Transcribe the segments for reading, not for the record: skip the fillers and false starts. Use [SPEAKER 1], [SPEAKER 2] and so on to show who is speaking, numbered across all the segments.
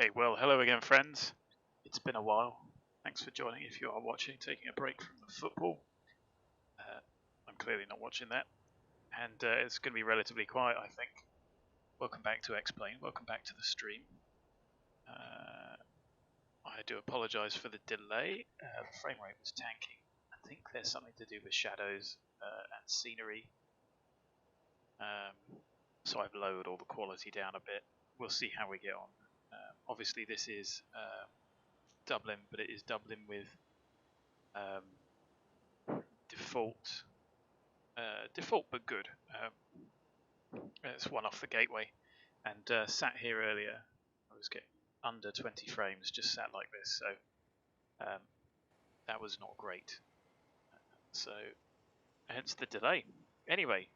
[SPEAKER 1] Okay, well, hello again, friends. It's been a while. Thanks for joining if you are watching, taking a break from the football. I'm clearly not watching that. And it's going to be relatively quiet, I think. Welcome back to Explain. Welcome back to the stream. I do apologise for the delay. The frame rate was tanking. I think there's something to do with shadows and scenery. So I've lowered all the quality down a bit. We'll see how we get on. Obviously this is Dublin, but it is Dublin with default but good. It's one off the gateway, and sat here earlier. I was getting under 20 frames, just sat like this, so that was not great. So hence the delay. Anyway,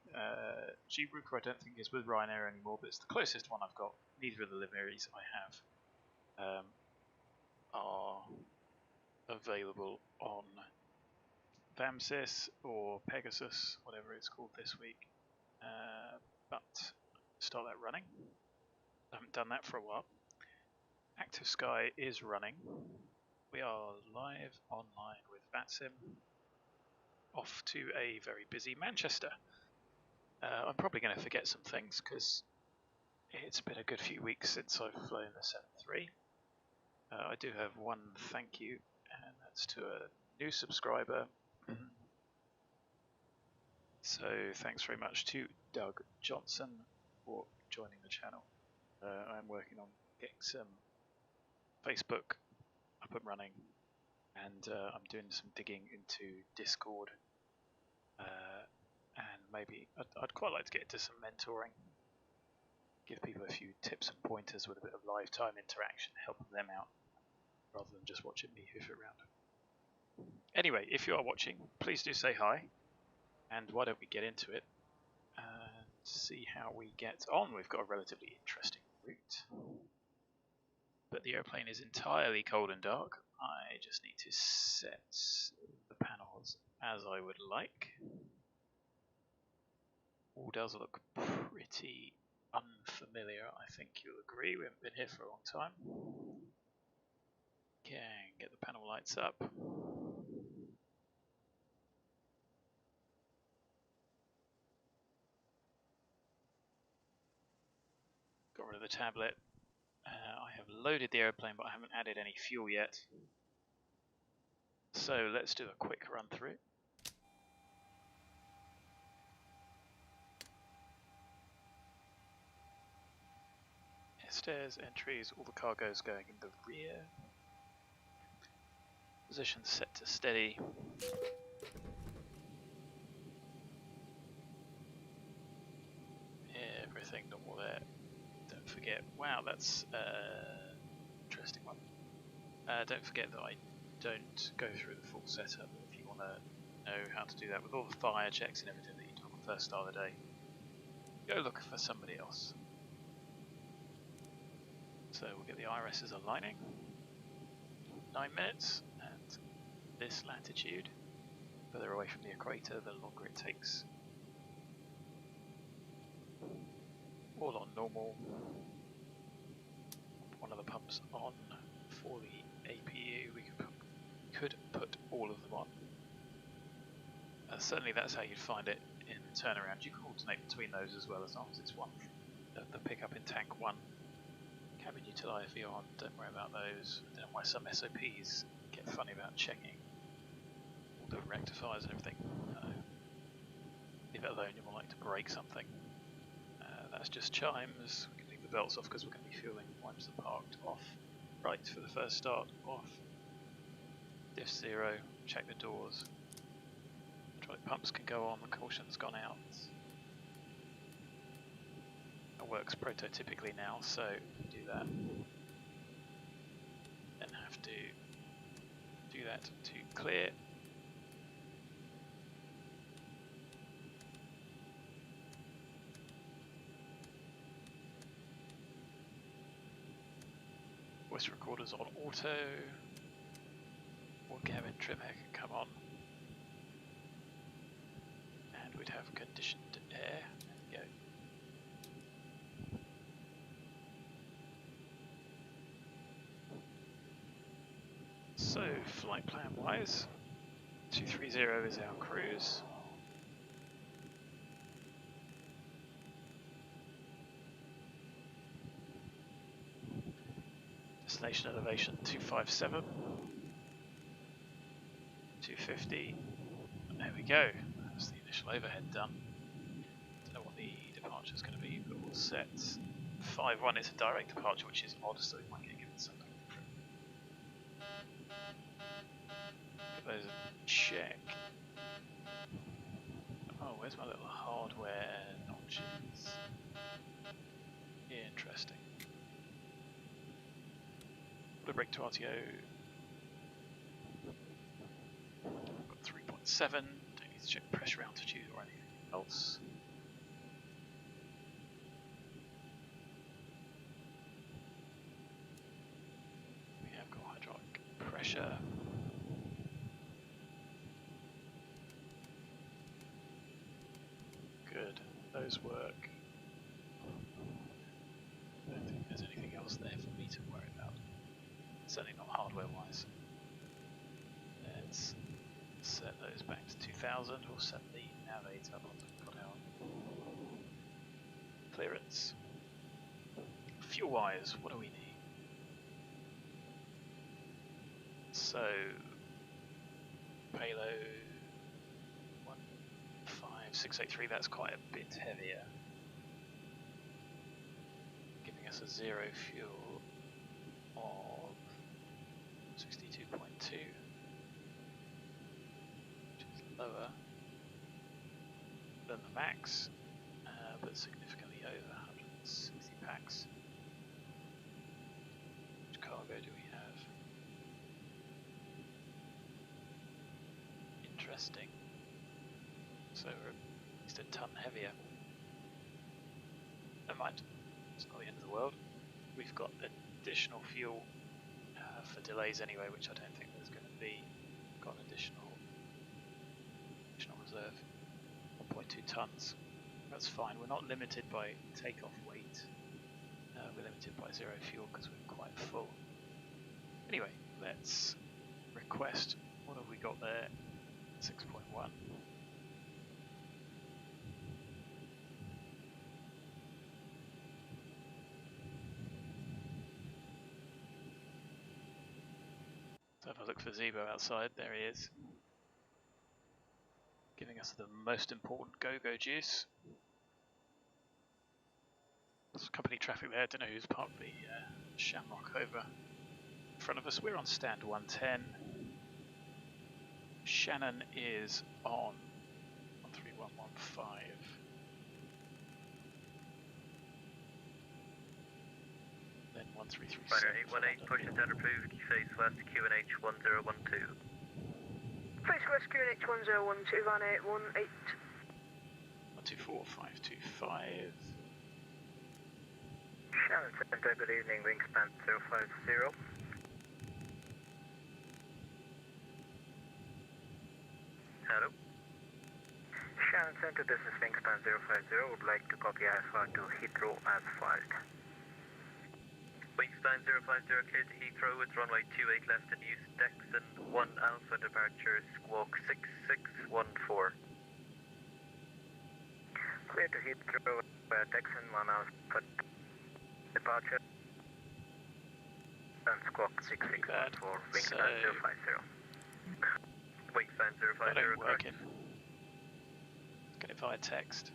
[SPEAKER 1] GB DDR4 I don't think is with Ryanair anymore, but it's the closest one I've got. Neither of the liveries I have are available on VAMSIS or Pegasus, whatever it's called this week. But start that running. I haven't done that for a while. Active Sky is running. We are live online with VATSIM. Off to a very busy Manchester. I'm probably going to forget some things because it's been a good few weeks since I've flown the 7.3. I do have one thank you, and that's to a new subscriber. So thanks very much to Doug Johnson for joining the channel. I'm working on getting some Facebook up and running, and I'm doing some digging into Discord, and maybe I'd quite like to get into some mentoring, give people a few tips and pointers with a bit of lifetime interaction, helping them out rather than just watching me hoof around. Anyway, if you are watching, please do say hi, and why don't we get into it and see how we get on. We've got a relatively interesting route, but the airplane is entirely cold and dark. I just need to set the panels as I would like. All does look pretty unfamiliar, I think you'll agree. We haven't been here for a long time. Can get the panel lights up. Got rid of the tablet. I have loaded the airplane, but I haven't added any fuel yet. So let's do a quick run through. Stairs, entries, all the cargo's going in the rear. Position set to steady. Everything normal there. Don't forget, wow, that's interesting one. Don't forget that I don't go through the full setup. If you want to know how to do that with all the fire checks and everything that you do on the first start of the day, go look for somebody else. So we'll get the IRSs aligning. 9 minutes, and this latitude, further away from the equator, the longer it takes. All on normal. One of the pumps on for the APU. We could put all of them on. Certainly that's how you'd find it in the turnaround. You can alternate between those as well, as long as it's one. The pickup in tank 1. Cabin util IFE on, don't worry about those. I don't know why some SOPs get funny about checking all the rectifiers and everything. Leave it alone, you might like to break something. That's just chimes. We can leave the belts off because we're going to be fueling. Wipes are parked off. Right for the first start, off. Diff 0, check the doors. Hydraulic pumps can go on, the caution's gone out. Works prototypically now, so do that. Then have to do that to clear. Voice recorders on auto. Or cabin trim air can come on. And we'd have conditioned air. There we go. flight plan wise, 230 is our cruise. Destination elevation 257, 250. There we go. That's the initial overhead done. Don't know what the departure is going to be, but we'll set 5-1 is a direct departure, which is odd, so we might get given something different. Give those a check. Oh, where's my little hardware notches? Interesting. Put a brake to RTO. Got 3.7. Don't need to check pressure altitude or anything else. We have got hydraulic pressure. Good. Those work. I don't think there's anything else there for me to worry about. Certainly not hardware-wise. Let's set those back to 2000. We'll set the navigator once we've got our clearance. Fuel-wise, what do we need? So, payload 15683, that's quite a bit heavier. Giving us a zero fuel of 62.2, which is lower than the max, but significantly over 160 packs. Which cargo do we have? Interesting. So we're at least a ton heavier. Never mind, it's not the end of the world. We've got additional fuel for delays anyway, which I don't think there's going to be. Got an additional reserve, 1.2 tons. That's fine. We're not limited by takeoff weight. We're limited by zero fuel because we're quite full. Anyway, let's request. What have we got there? 6.1. So if I look for Zibo outside, there he is, giving us the most important go-go juice. There's company traffic there, I don't know who's parked the Shamrock over in front of us. We're on stand 110. Shannon is on 13115. Then 133.
[SPEAKER 2] Rider 818, push is approved, face west QNH 1012.
[SPEAKER 3] Face west QNH 1012, van 818.
[SPEAKER 1] 124525.
[SPEAKER 2] Shannon Center, good evening, wingspan 050. Hello. Shannon Center, this is wingspan 050, would like to copy Alpha to Heathrow as filed. Wingspan 050, clear to Heathrow with runway 28 left and use decks and 1 Alpha departure, squawk 6614. Clear to Heathrow, decks and 1 Alpha departure, and squawk 6614, wingspan 050. Wingspan 050,
[SPEAKER 1] That ain't
[SPEAKER 2] correct.
[SPEAKER 1] working. Get it via text.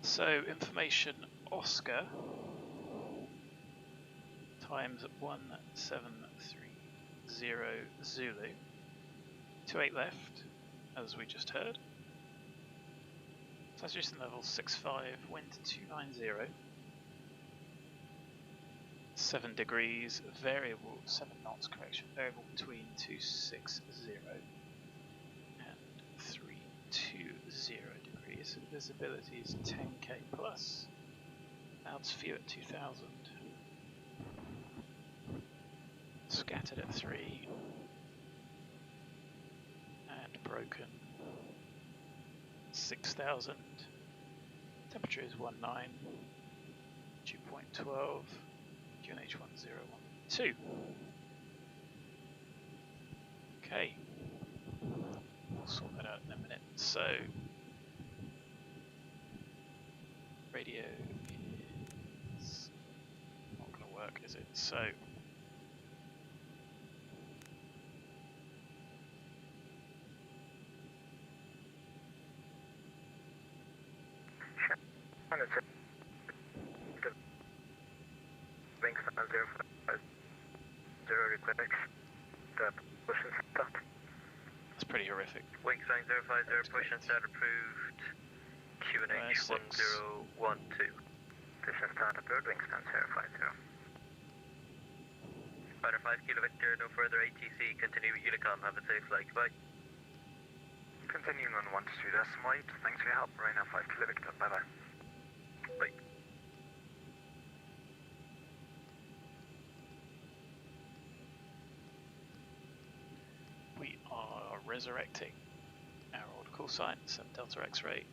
[SPEAKER 1] So, information Oscar times 1730 Zulu. 28 left, as we just heard. Saturation level 65, wind 290. 7 degrees, variable, 7 knots, correction, variable between 260 and 320 degrees. Visibility is 10k plus. Clouds few at 2000. Scattered at 3. And broken 6000. Temperature is 19. Dew point 12. QNH 1012. Okay, we'll sort that out in a minute. So, radio is not going to work, is it? So,
[SPEAKER 2] Wingspan 050 request. Push and start.
[SPEAKER 1] that's pretty horrific.
[SPEAKER 2] Wingspan 050, push and start approved. QNH 1012. Push and start approved, Wingspan 050. Fighter 5 Kilo Victor, no further ATC, continue with Unicom, have a safe flight, goodbye. Continuing on 123 decimal 8, thanks for your help, right now 5 Kilo Victor, bye bye. Bye.
[SPEAKER 1] We are resurrecting our old call sign, 7 Delta X-ray.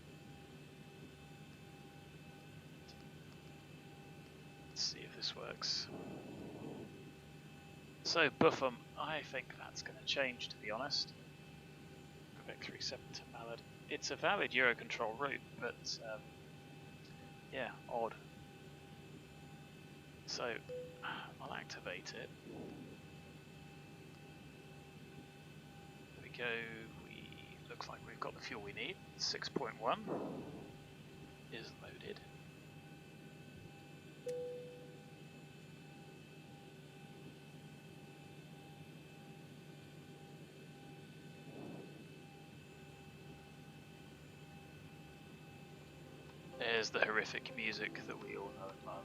[SPEAKER 1] Let's see if this works. So BOFUM, I think that's going to change, to be honest. Quebec 37 to MALUD. It's a valid Eurocontrol route, but yeah, odd. So I'll activate it. There we go. Looks like we've got the fuel we need. 6.1 is loaded. There's the horrific music that we all know and love.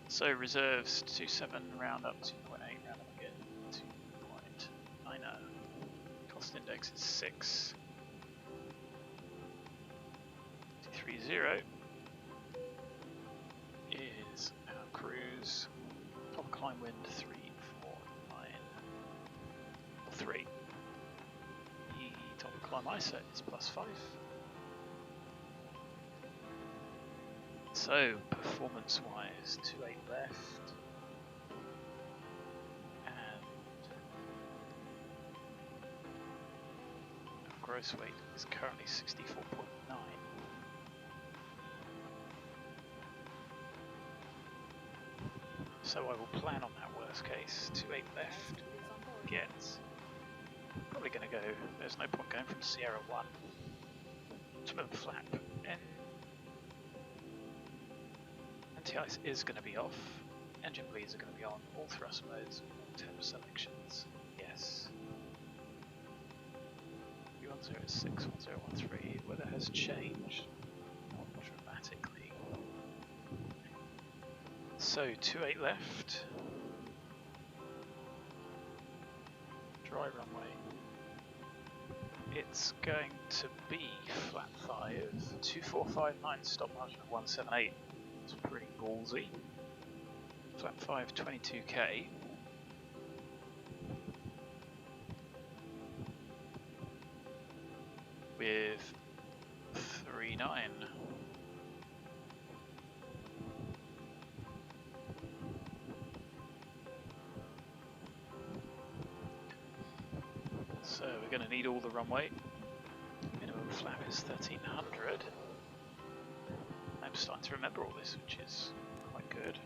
[SPEAKER 1] So reserves 27, round up 2.8, round up again 2.90. Cost index is 6. 230 is our cruise. Top climb wind 349. 3. The top climb ISO is +5. So, performance-wise, 2.8 left, and our gross weight is currently 64.9. So I will plan on that worst case, 2.8 left, get, probably going to go, there's no point going from Sierra 1, swim flap, and anti-ice is going to be off, engine bleeds are going to be on, all thrust modes, all temp selections, yes. V1006, 1013, weather has changed, not dramatically. So 2.8 left, dry runway, it's going to be flat 5, 2459 stop margin of 178. It's pretty ballsy. Flat 5, 22k. With 39. So we're going to need all the runway. Minimum flap is 1300. I'm starting to remember all this, which is quite good.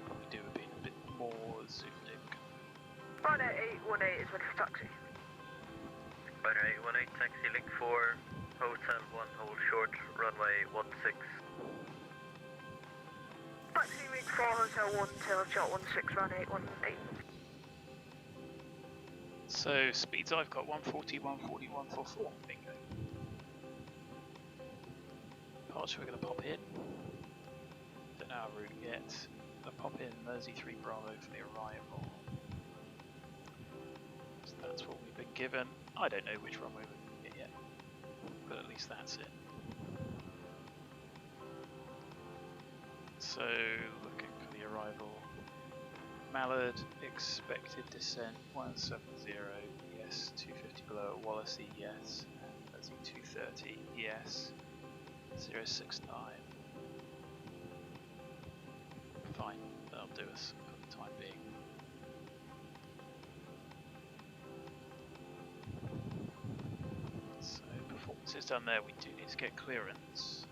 [SPEAKER 1] Probably do a bit more zoomed in.
[SPEAKER 3] Ryanair 818 is ready for taxi.
[SPEAKER 2] Ryanair 818, taxi link 4, hotel 1, hold short, runway 16.
[SPEAKER 3] Taxi link 4, hotel 1, tail shot 16, Ryanair 818.
[SPEAKER 1] So speeds I've got 140, 140, 144. Bingo. Departure we're going to pop in. Don't know our route yet. Going to pop in Mersey 3 Bravo for the arrival. So that's what we've been given. I don't know which runway we're going to get yet, but at least that's it. So looking for the arrival. MALUD, expected descent 170, yes, 250 below at Wallasey, yes, and Mersey 230, yes. 069. Fine, that'll do us for the time being. So performance is done there, we do need to get clearance.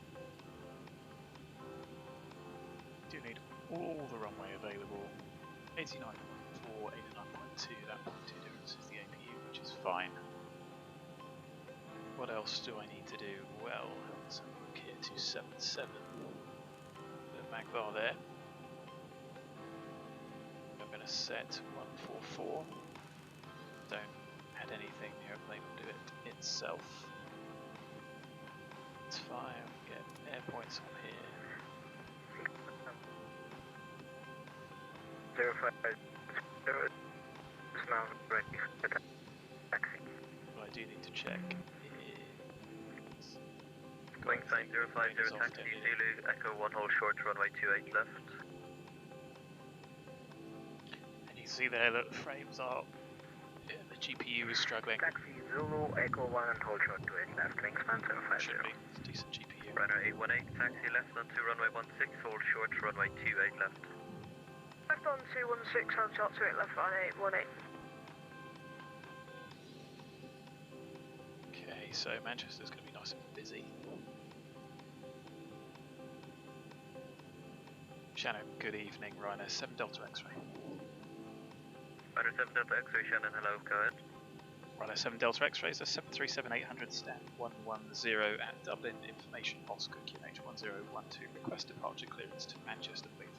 [SPEAKER 1] Do need all the runway available. 89.4, 89.2, that 0.2 difference is the APU, which is fine. What else do I need to do? Well, let's have a look here, 277. The mag bar there. I'm going to set 144. Don't add anything, the airplane will do it itself. It's fine, get air points on here.
[SPEAKER 2] 050 is now ready for taxi.
[SPEAKER 1] What I do need to check is...
[SPEAKER 2] Wing sign 050 taxi Zulu, Echo 1 hold short, runway 28 left.
[SPEAKER 1] And you can see there that the frames are... Yeah, the GPU is struggling.
[SPEAKER 2] Taxi Zulu, Echo 1 and hold short 28 left, wingspan 050.
[SPEAKER 1] Should be, it's a decent GPU.
[SPEAKER 2] Runner 818, taxi left onto runway 16, hold short, runway 28 left.
[SPEAKER 3] Left on 216, hold short to it, left on 818.
[SPEAKER 1] Okay, so Manchester's going to be nice and busy. Shannon, good evening. Ryanair 7 Delta X-ray.
[SPEAKER 2] Ryanair 7 Delta X-ray, Shannon, hello, go ahead.
[SPEAKER 1] Ryanair 7 Delta X-ray is a 737-800 stand 110 at Dublin. Information Oscar QNH1012. Request departure clearance to Manchester, please.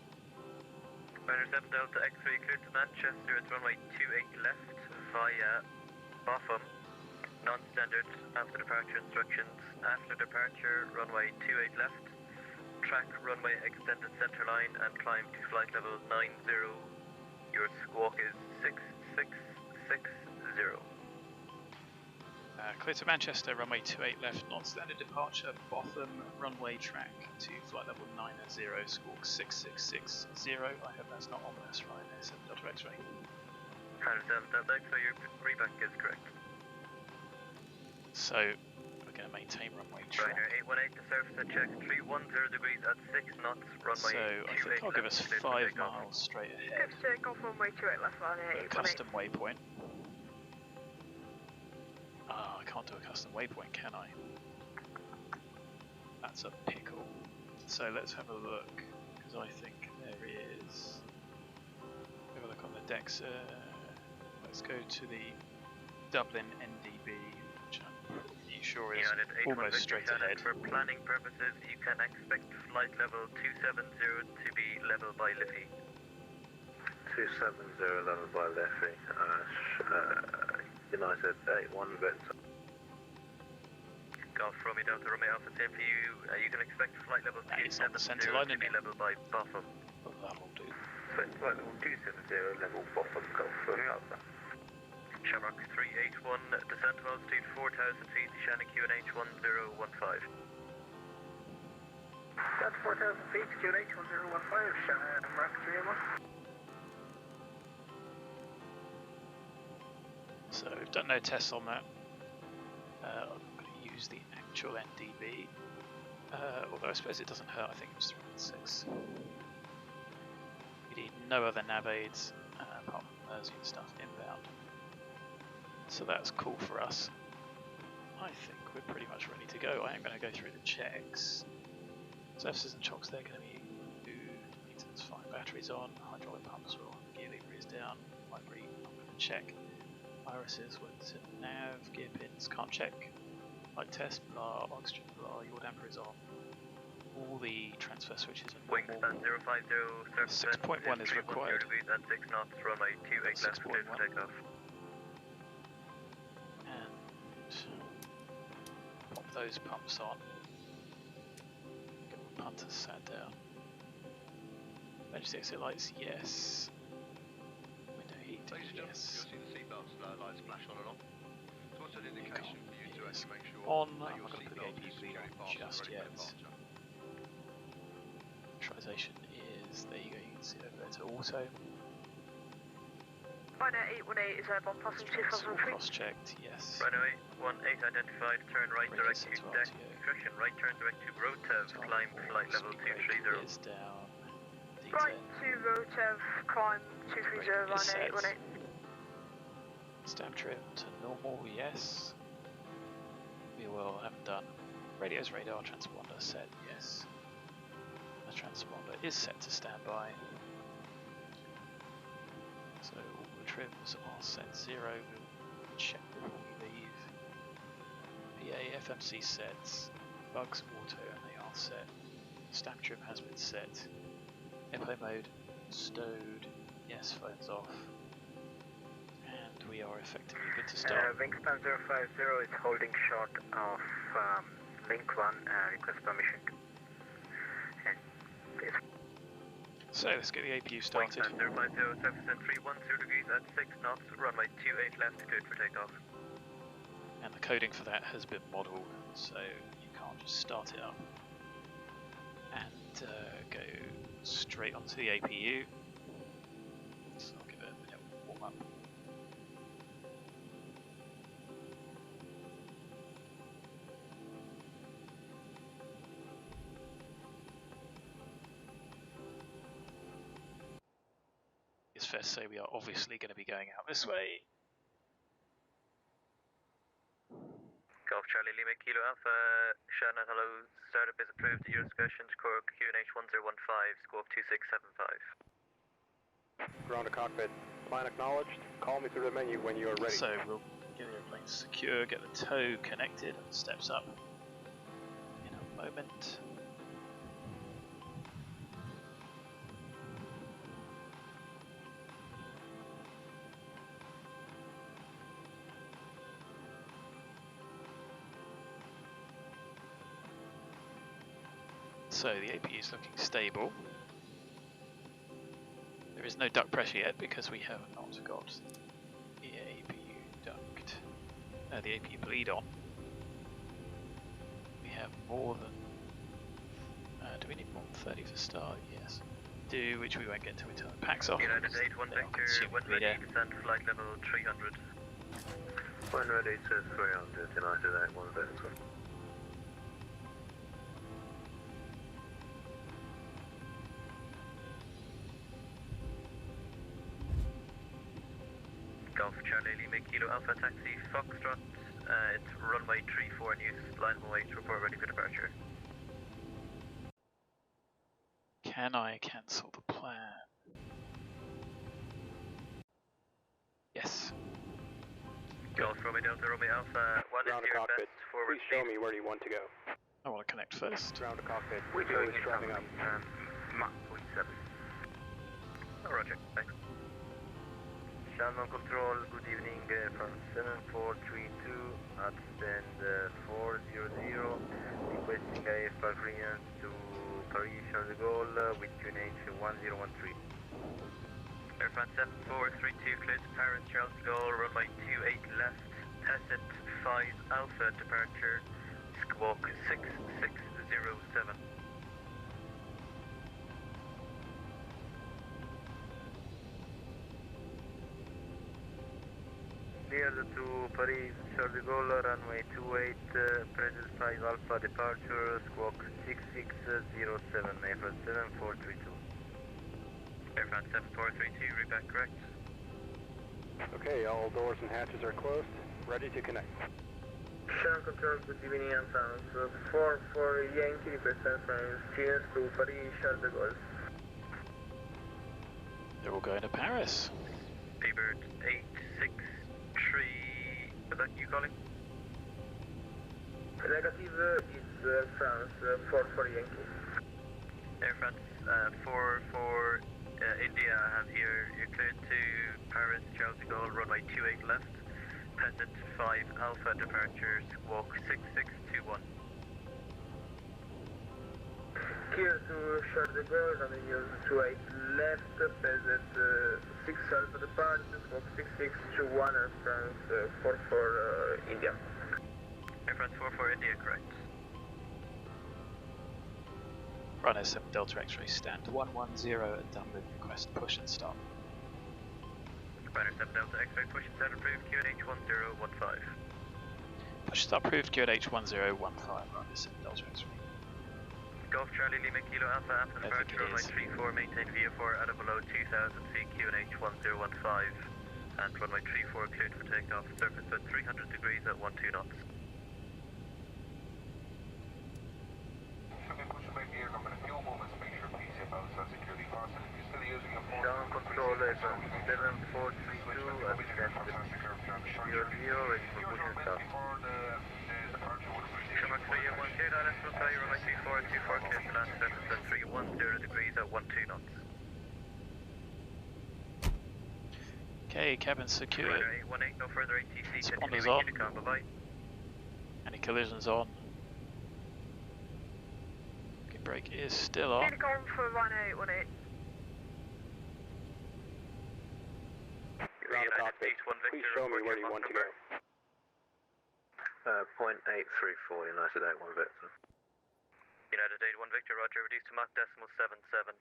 [SPEAKER 2] Ryanair 7 Delta X-ray cleared to Manchester at runway 28 left via BOFUM. Non-standard after departure instructions. After departure, runway 28 left. Track runway extended center line and climb to flight level 90. Your squawk is 6660.
[SPEAKER 1] Clear to Manchester, runway 28 left, non-standard departure, BOFUM, runway track to flight level 90, squawk 6660. I hope that's not ominous, Ryanair 7 Delta X-ray.
[SPEAKER 2] Ryanair 7 Delta X-ray, your reback is correct.
[SPEAKER 1] So, we're going to maintain runway track.
[SPEAKER 2] Ryanair 818 to surface at check 310 degrees at 6 knots, runway
[SPEAKER 1] So, I think I'll give us 5 miles straight ahead.
[SPEAKER 3] Good to take off runway 28 left on
[SPEAKER 1] A
[SPEAKER 3] 818.
[SPEAKER 1] custom waypoint. I can't do a custom waypoint, can I? That's a pickle. So let's have a look, because I think there is... Have a look on the decks. Let's go to the Dublin NDB, which I'm pretty sure is almost straight ahead.
[SPEAKER 2] For planning purposes, you can expect flight level 270 to be level by Liffey.
[SPEAKER 4] 270 level by Liffey. United 81 Victor.
[SPEAKER 2] Golf Romeo Delta Romeo Alpha, same for you. You can expect flight level 270 to be level by BOFUM.
[SPEAKER 1] Oh, that'll do.
[SPEAKER 4] Flight level 270 level Botham Golf Romeo Alpha.
[SPEAKER 2] Shamrock 381, descent to altitude 4,000 feet, Shannon QNH 1015.
[SPEAKER 4] That's 4,000 feet, QNH 1015, Shannon Mark 381.
[SPEAKER 1] So we've done no tests on that. I'm going to use the actual NDB, although I suppose it doesn't hurt. I think it was 3.6. We need no other nav aids apart from Mersey and stuff inbound. So that's cool for us. I think we're pretty much ready to go. I am going to go through the checks. Surfaces and chocks, they're going to be maintenance fine. Batteries on, hydraulic pumps are on, gear lever is down, library, I'm going to check. Irises, what's it, nav, gear pins, can't check. Light test, blah, oxygen, blah, your damper is on. All the transfer switches are normal.
[SPEAKER 2] Wingspan 050,
[SPEAKER 1] 6.1 is required.
[SPEAKER 2] At 6 knots, runway 28 left, clear for takeoff.
[SPEAKER 1] And pop those pumps on. Get the punters sat down. Emergency exit lights, yes. Window heat, yes.
[SPEAKER 5] You'll see the seatbelts lights flash on and off. So what's an indication for you to actually make sure
[SPEAKER 1] on.
[SPEAKER 5] that
[SPEAKER 1] I'm
[SPEAKER 5] your
[SPEAKER 1] not going to put the
[SPEAKER 5] seatbelt is
[SPEAKER 1] APU
[SPEAKER 5] securing
[SPEAKER 1] on
[SPEAKER 5] fastened
[SPEAKER 1] just
[SPEAKER 5] ready
[SPEAKER 1] yet.
[SPEAKER 5] for departure?
[SPEAKER 1] Pressurization is, there you go, you can see it over there to auto.
[SPEAKER 3] Ryanair 818 is airborne, passing
[SPEAKER 1] All
[SPEAKER 3] 2003.
[SPEAKER 1] cross-checked, yes.
[SPEAKER 2] Runway 18 identified, turn right
[SPEAKER 1] Radius
[SPEAKER 2] direct to
[SPEAKER 1] into
[SPEAKER 2] deck,
[SPEAKER 1] RTO.
[SPEAKER 2] correction, right turn direct to Rotev, climb flight level
[SPEAKER 1] Speed
[SPEAKER 2] 230.
[SPEAKER 1] is down.
[SPEAKER 3] Right
[SPEAKER 1] D10.
[SPEAKER 3] to Rotev, climb 230,
[SPEAKER 1] Radius
[SPEAKER 3] Ryanair
[SPEAKER 1] set.
[SPEAKER 3] 818.
[SPEAKER 1] Stab trim to normal, yes. We will have done. Radio's radar transponder set, yes. The transponder is set to standby. So all the trims are set 0. We'll check before we leave. PA FMC sets. Bugs auto and they are set. Stab trim has been set. Epo mode stowed. Yes, phone's off. And we are effectively good to start.
[SPEAKER 4] Wingspan 050 is holding short of link 1, request permission. And please.
[SPEAKER 1] So let's get the APU started.
[SPEAKER 2] Wingspan 050, surface at 310 degrees at 6 knots, runway 28 left, cleared for takeoff.
[SPEAKER 1] And the coding for that has been modelled, so you can't just start it up and go straight onto the APU. So I'll give it a minute warm up. It's fair to say we are obviously going to be going out this way.
[SPEAKER 2] Golf Charlie Lima Kilo Alpha, Shannon, hello, startup is approved at your discretion to Cork QNH 1015, scope 2675.
[SPEAKER 6] Ground to cockpit. Plan acknowledged. Call me through the menu when you are ready.
[SPEAKER 1] So we'll get the airplane secure, get the tow connected, and steps up in a moment. So the APU is looking stable. There is no duct pressure yet because we have not got the APU duct, the APU bleed on. We have more than, do we need more than 30 for start? Yes. Do, which we won't get until we turn the packs off.
[SPEAKER 2] United 81 Victor, when ready, descend flight level 300.
[SPEAKER 4] When ready to 300, United 81 Victor.
[SPEAKER 2] Golf Charlie Lima Kilo Alpha Taxi Foxtrot, it's runway 34 in use, line away to report ready for departure.
[SPEAKER 1] Can I cancel the plan? Yes.
[SPEAKER 2] Golf Romeo Delta Romeo Alpha, what is
[SPEAKER 6] Ground to
[SPEAKER 2] your
[SPEAKER 6] cockpit.
[SPEAKER 2] best forward
[SPEAKER 6] Please show
[SPEAKER 2] speed?
[SPEAKER 6] me where you want to go.
[SPEAKER 1] I want to connect first.
[SPEAKER 6] Ground to cockpit.
[SPEAKER 4] We're
[SPEAKER 6] Fuel
[SPEAKER 4] going
[SPEAKER 6] is driving up.
[SPEAKER 4] Mach 0.7.
[SPEAKER 2] Oh, roger, thanks.
[SPEAKER 4] Shannon Control, good evening from 7432 at stand 400, requesting IFR clearance to Paris Charles de Gaulle with QNH 1013.
[SPEAKER 2] Airfront 7432 cleared to Paris Charles de Gaulle, runway 28 left, Tessit 5 Alpha departure, squawk 6607.
[SPEAKER 4] Cleared to Paris Charles de Gaulle, runway 28, present 5 Alpha departure, squawk 6607, Airfront 7432.
[SPEAKER 2] Airfront 7432, read back correct.
[SPEAKER 6] Okay, all doors and hatches are closed. Ready to connect.
[SPEAKER 4] Shannon Control, good evening and sounds 44 Yankee, represent from clearance to Paris Charles de Gaulle.
[SPEAKER 1] They're all going to Paris.
[SPEAKER 2] Seabird 863, was that you calling?
[SPEAKER 4] Negative is France, 44 Yankee.
[SPEAKER 2] Air France 44 India, I have here, you're cleared to Paris Charles de Gaulle, runway 28 left, Peasant 5 Alpha departure, squawk 6621.
[SPEAKER 4] Clear to Charles de Gaulle, runway 28 left, Peasant 6 Alpha departure, squawk 6621, Air France 44 India.
[SPEAKER 2] Air France 44 India, correct.
[SPEAKER 1] Runner 7 Delta X-ray stand 110 at Dunwood, request push and start.
[SPEAKER 2] Banner 7 Delta X-ray, push and start approved, QNH 1015.
[SPEAKER 1] Push start approved, QNH 1015, right, this is Delta X-ray.
[SPEAKER 2] Golf Charlie Lima Kilo Alpha after
[SPEAKER 1] I think
[SPEAKER 2] departure,
[SPEAKER 1] it
[SPEAKER 2] runway
[SPEAKER 1] is.
[SPEAKER 2] 34, maintain VA4 at or below 2000 feet, QNH 1015. And runway 34 cleared for takeoff, surface at 300 degrees at 12 knots.
[SPEAKER 4] Down control aircraft 742 at your view, ready for push and start.
[SPEAKER 2] Shamrock 310, direct from fly, runway 24 cleared to land, surface at 310 degrees at 12 knots.
[SPEAKER 1] Okay, cabin secured.
[SPEAKER 2] Ryder 818, no further ATC,
[SPEAKER 1] Responders
[SPEAKER 2] continuing
[SPEAKER 1] on.
[SPEAKER 2] Unicom, bye-bye.
[SPEAKER 1] Any collisions on? Okay, brake is still on.
[SPEAKER 3] Unicom for Ryder 818.
[SPEAKER 2] United States 1 Victor,
[SPEAKER 6] Please show me where you want to go.
[SPEAKER 4] 0.834, United 81 Victor.
[SPEAKER 2] United 81 Victor, roger, reduced to Mach decimal 77.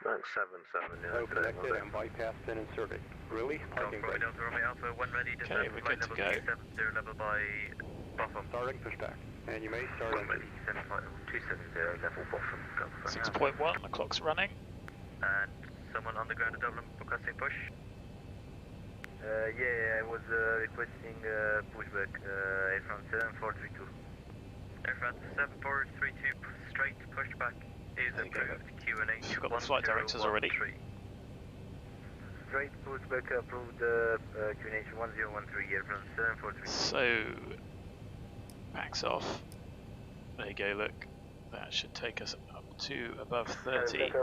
[SPEAKER 4] Mach 77,
[SPEAKER 6] No
[SPEAKER 4] United 81
[SPEAKER 6] connected
[SPEAKER 4] Victor.
[SPEAKER 6] and bypass been inserted. Really? Parking
[SPEAKER 2] Golf
[SPEAKER 6] brake.
[SPEAKER 2] Delta Romeo Alpha, when ready,
[SPEAKER 1] Okay,
[SPEAKER 2] descend
[SPEAKER 1] we're
[SPEAKER 2] flight
[SPEAKER 1] good to
[SPEAKER 2] level
[SPEAKER 1] go.
[SPEAKER 2] 270, level by BOFUM.
[SPEAKER 6] Starting pushback. And you may start engine.
[SPEAKER 4] Descend flight level 270, level BOFUM.
[SPEAKER 1] 6.1, the clock's running.
[SPEAKER 2] And someone on the ground at Dublin requesting push.
[SPEAKER 4] Yeah, I was requesting pushback, Air France 7432.
[SPEAKER 2] Air France 7432, straight pushback is
[SPEAKER 1] There you go.
[SPEAKER 2] approved, QNH
[SPEAKER 1] We've got the flight directors already.
[SPEAKER 2] 1013.
[SPEAKER 4] Straight pushback approved, QNH 1013, Air France 7432.
[SPEAKER 1] So, backs off. There you go, look. That should take us up to above 30.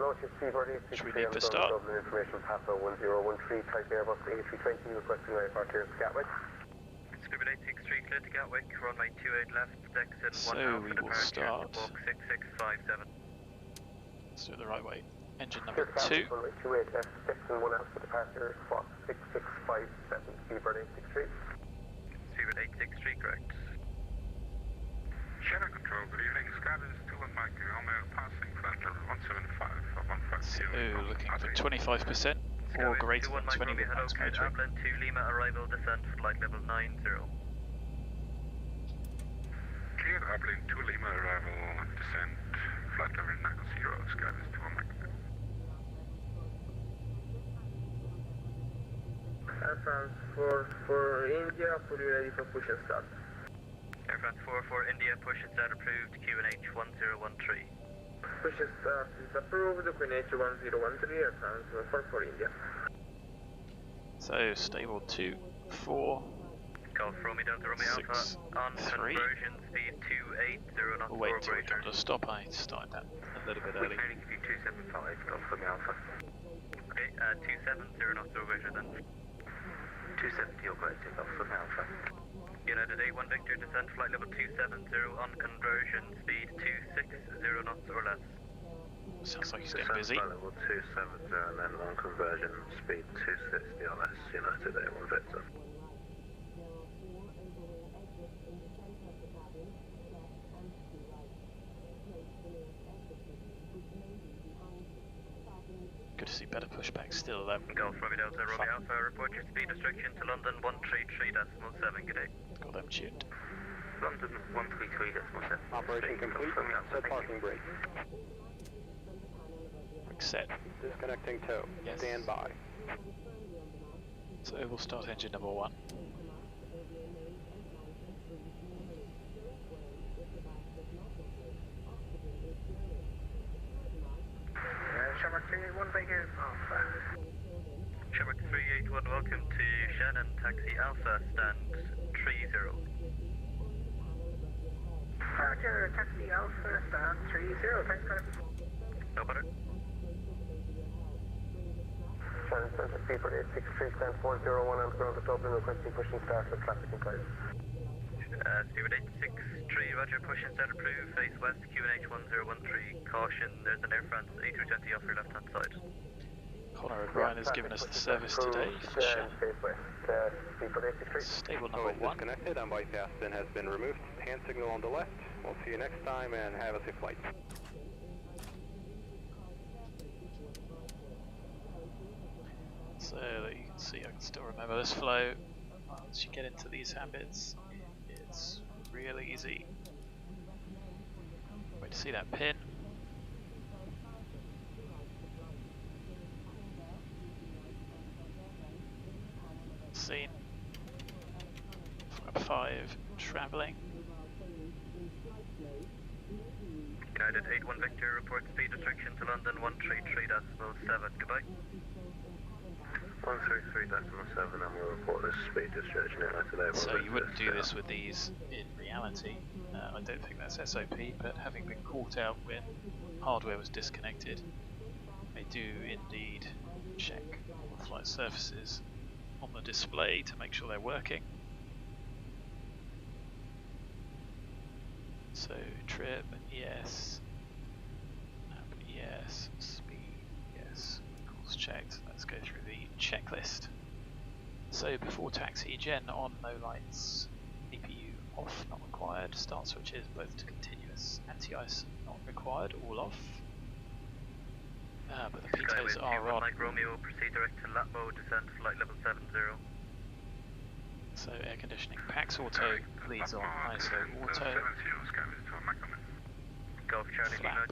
[SPEAKER 1] Should we leave for start?
[SPEAKER 4] Information Papa 1013, type Airbus A320, requesting departure to Gatwick.
[SPEAKER 2] Scribbit 863, clear to Gatwick, runway 28 left, exit
[SPEAKER 1] So
[SPEAKER 2] 1 Alpha
[SPEAKER 1] we will
[SPEAKER 2] departure,
[SPEAKER 1] start.
[SPEAKER 2] walk 6657.
[SPEAKER 1] Let's do it the right way. Engine number 2.
[SPEAKER 4] Runway 28 left, 6 and 1 Alpha departure, spot 6657, Seabird 863.
[SPEAKER 2] Scribbit 863, correct.
[SPEAKER 7] Shadow Control, good evening. Skyline 2 and Mike, Romeo passing flight level 175 or 150.
[SPEAKER 1] So, looking for 25% or greater than 20 with max motoring.
[SPEAKER 2] Airplane 2 Lima, arrival, descent, flight level 90.
[SPEAKER 7] Cleared uplink 2 Lima, arrival, descent, flight level 90, Skyline 2 and Mike.
[SPEAKER 4] Air France 4 for India, fully ready for push and start.
[SPEAKER 2] Air France 44 India, push and start approved, QNH 1013.
[SPEAKER 4] Push and start is approved, QNH 1013, Air France 4 for India.
[SPEAKER 1] So, stable 2, 4.
[SPEAKER 2] Golf Romeo Delta Romeo
[SPEAKER 1] 6,
[SPEAKER 2] Alpha, on
[SPEAKER 1] 3.
[SPEAKER 2] conversion speed 280 knots
[SPEAKER 1] We'll wait
[SPEAKER 2] or
[SPEAKER 1] until we
[SPEAKER 2] greater.
[SPEAKER 1] come to a stop. I started that a little bit early.
[SPEAKER 4] Training speed 275, Golf Romeo Alpha.
[SPEAKER 2] Okay, 270 knots or greater then.
[SPEAKER 4] 270 or greater, Golf Romeo Alpha.
[SPEAKER 2] United 81 Victor, descent flight level 270 on conversion speed 260 knots or less.
[SPEAKER 1] Sounds like he's getting busy.
[SPEAKER 4] Flight level 270 and then on conversion speed 260 or less, United 81 Victor.
[SPEAKER 1] Good to see better pushback still though.
[SPEAKER 2] Golf Romeo Delta Romeo Alpha, report your speed restriction to London 133.7, good day.
[SPEAKER 1] Got them tuned.
[SPEAKER 4] London 133.7.
[SPEAKER 6] Operation complete. Set parking brake.
[SPEAKER 1] Set.
[SPEAKER 6] Disconnecting tow.
[SPEAKER 1] Yes.
[SPEAKER 6] Stand by.
[SPEAKER 1] So we'll start engine number 1.
[SPEAKER 4] Shamrock 381 Vegas Alpha.
[SPEAKER 2] Shamrock 381, welcome to Shannon Taxi Alpha, stand 30.
[SPEAKER 3] Roger, taxi Alpha, stand 30, thanks for
[SPEAKER 2] No better.
[SPEAKER 4] Shannon Center, Seabird 863, stand 401, I'm ground to Dublin, requesting push and start with traffic compliance.
[SPEAKER 2] Scuba 863, roger, push and start approved, face west, QNH 1013, caution, there's an Air France A320 off your left hand side.
[SPEAKER 1] Connor O'Brien has given us the service today for Shannon. Stable
[SPEAKER 6] Tow
[SPEAKER 1] number
[SPEAKER 6] is
[SPEAKER 1] 1.
[SPEAKER 6] disconnected and bypass bin has been removed. Hand signal on the left. We'll see you next time and have a safe flight.
[SPEAKER 1] So the See, I can still remember this flow. Once you get into these habits, it's real easy. Wait to see that pin. Scene. Flap 5 travelling.
[SPEAKER 2] United 81 Victor, report speed restriction to London 133.7. Goodbye.
[SPEAKER 4] 133.7, I'm going to report this speed restriction at today.
[SPEAKER 1] So you wouldn't do this with these in reality. I don't think that's SOP, but having been caught out when hardware was disconnected, they do indeed check all flight surfaces on the display to make sure they're working. So trip, yes, yes, speed, yes, course checked. Let's go through the checklist. So before taxi, gen on, no lights, CPU off, not required, start switches both to continuous, anti-ice not required, all off. But the PTOs are on.
[SPEAKER 2] Mike Romeo, proceed direct to lap mode, descend flight level 70.
[SPEAKER 1] So air conditioning, PAX auto, leads on, ISO auto.
[SPEAKER 2] Golf Charlie Lima,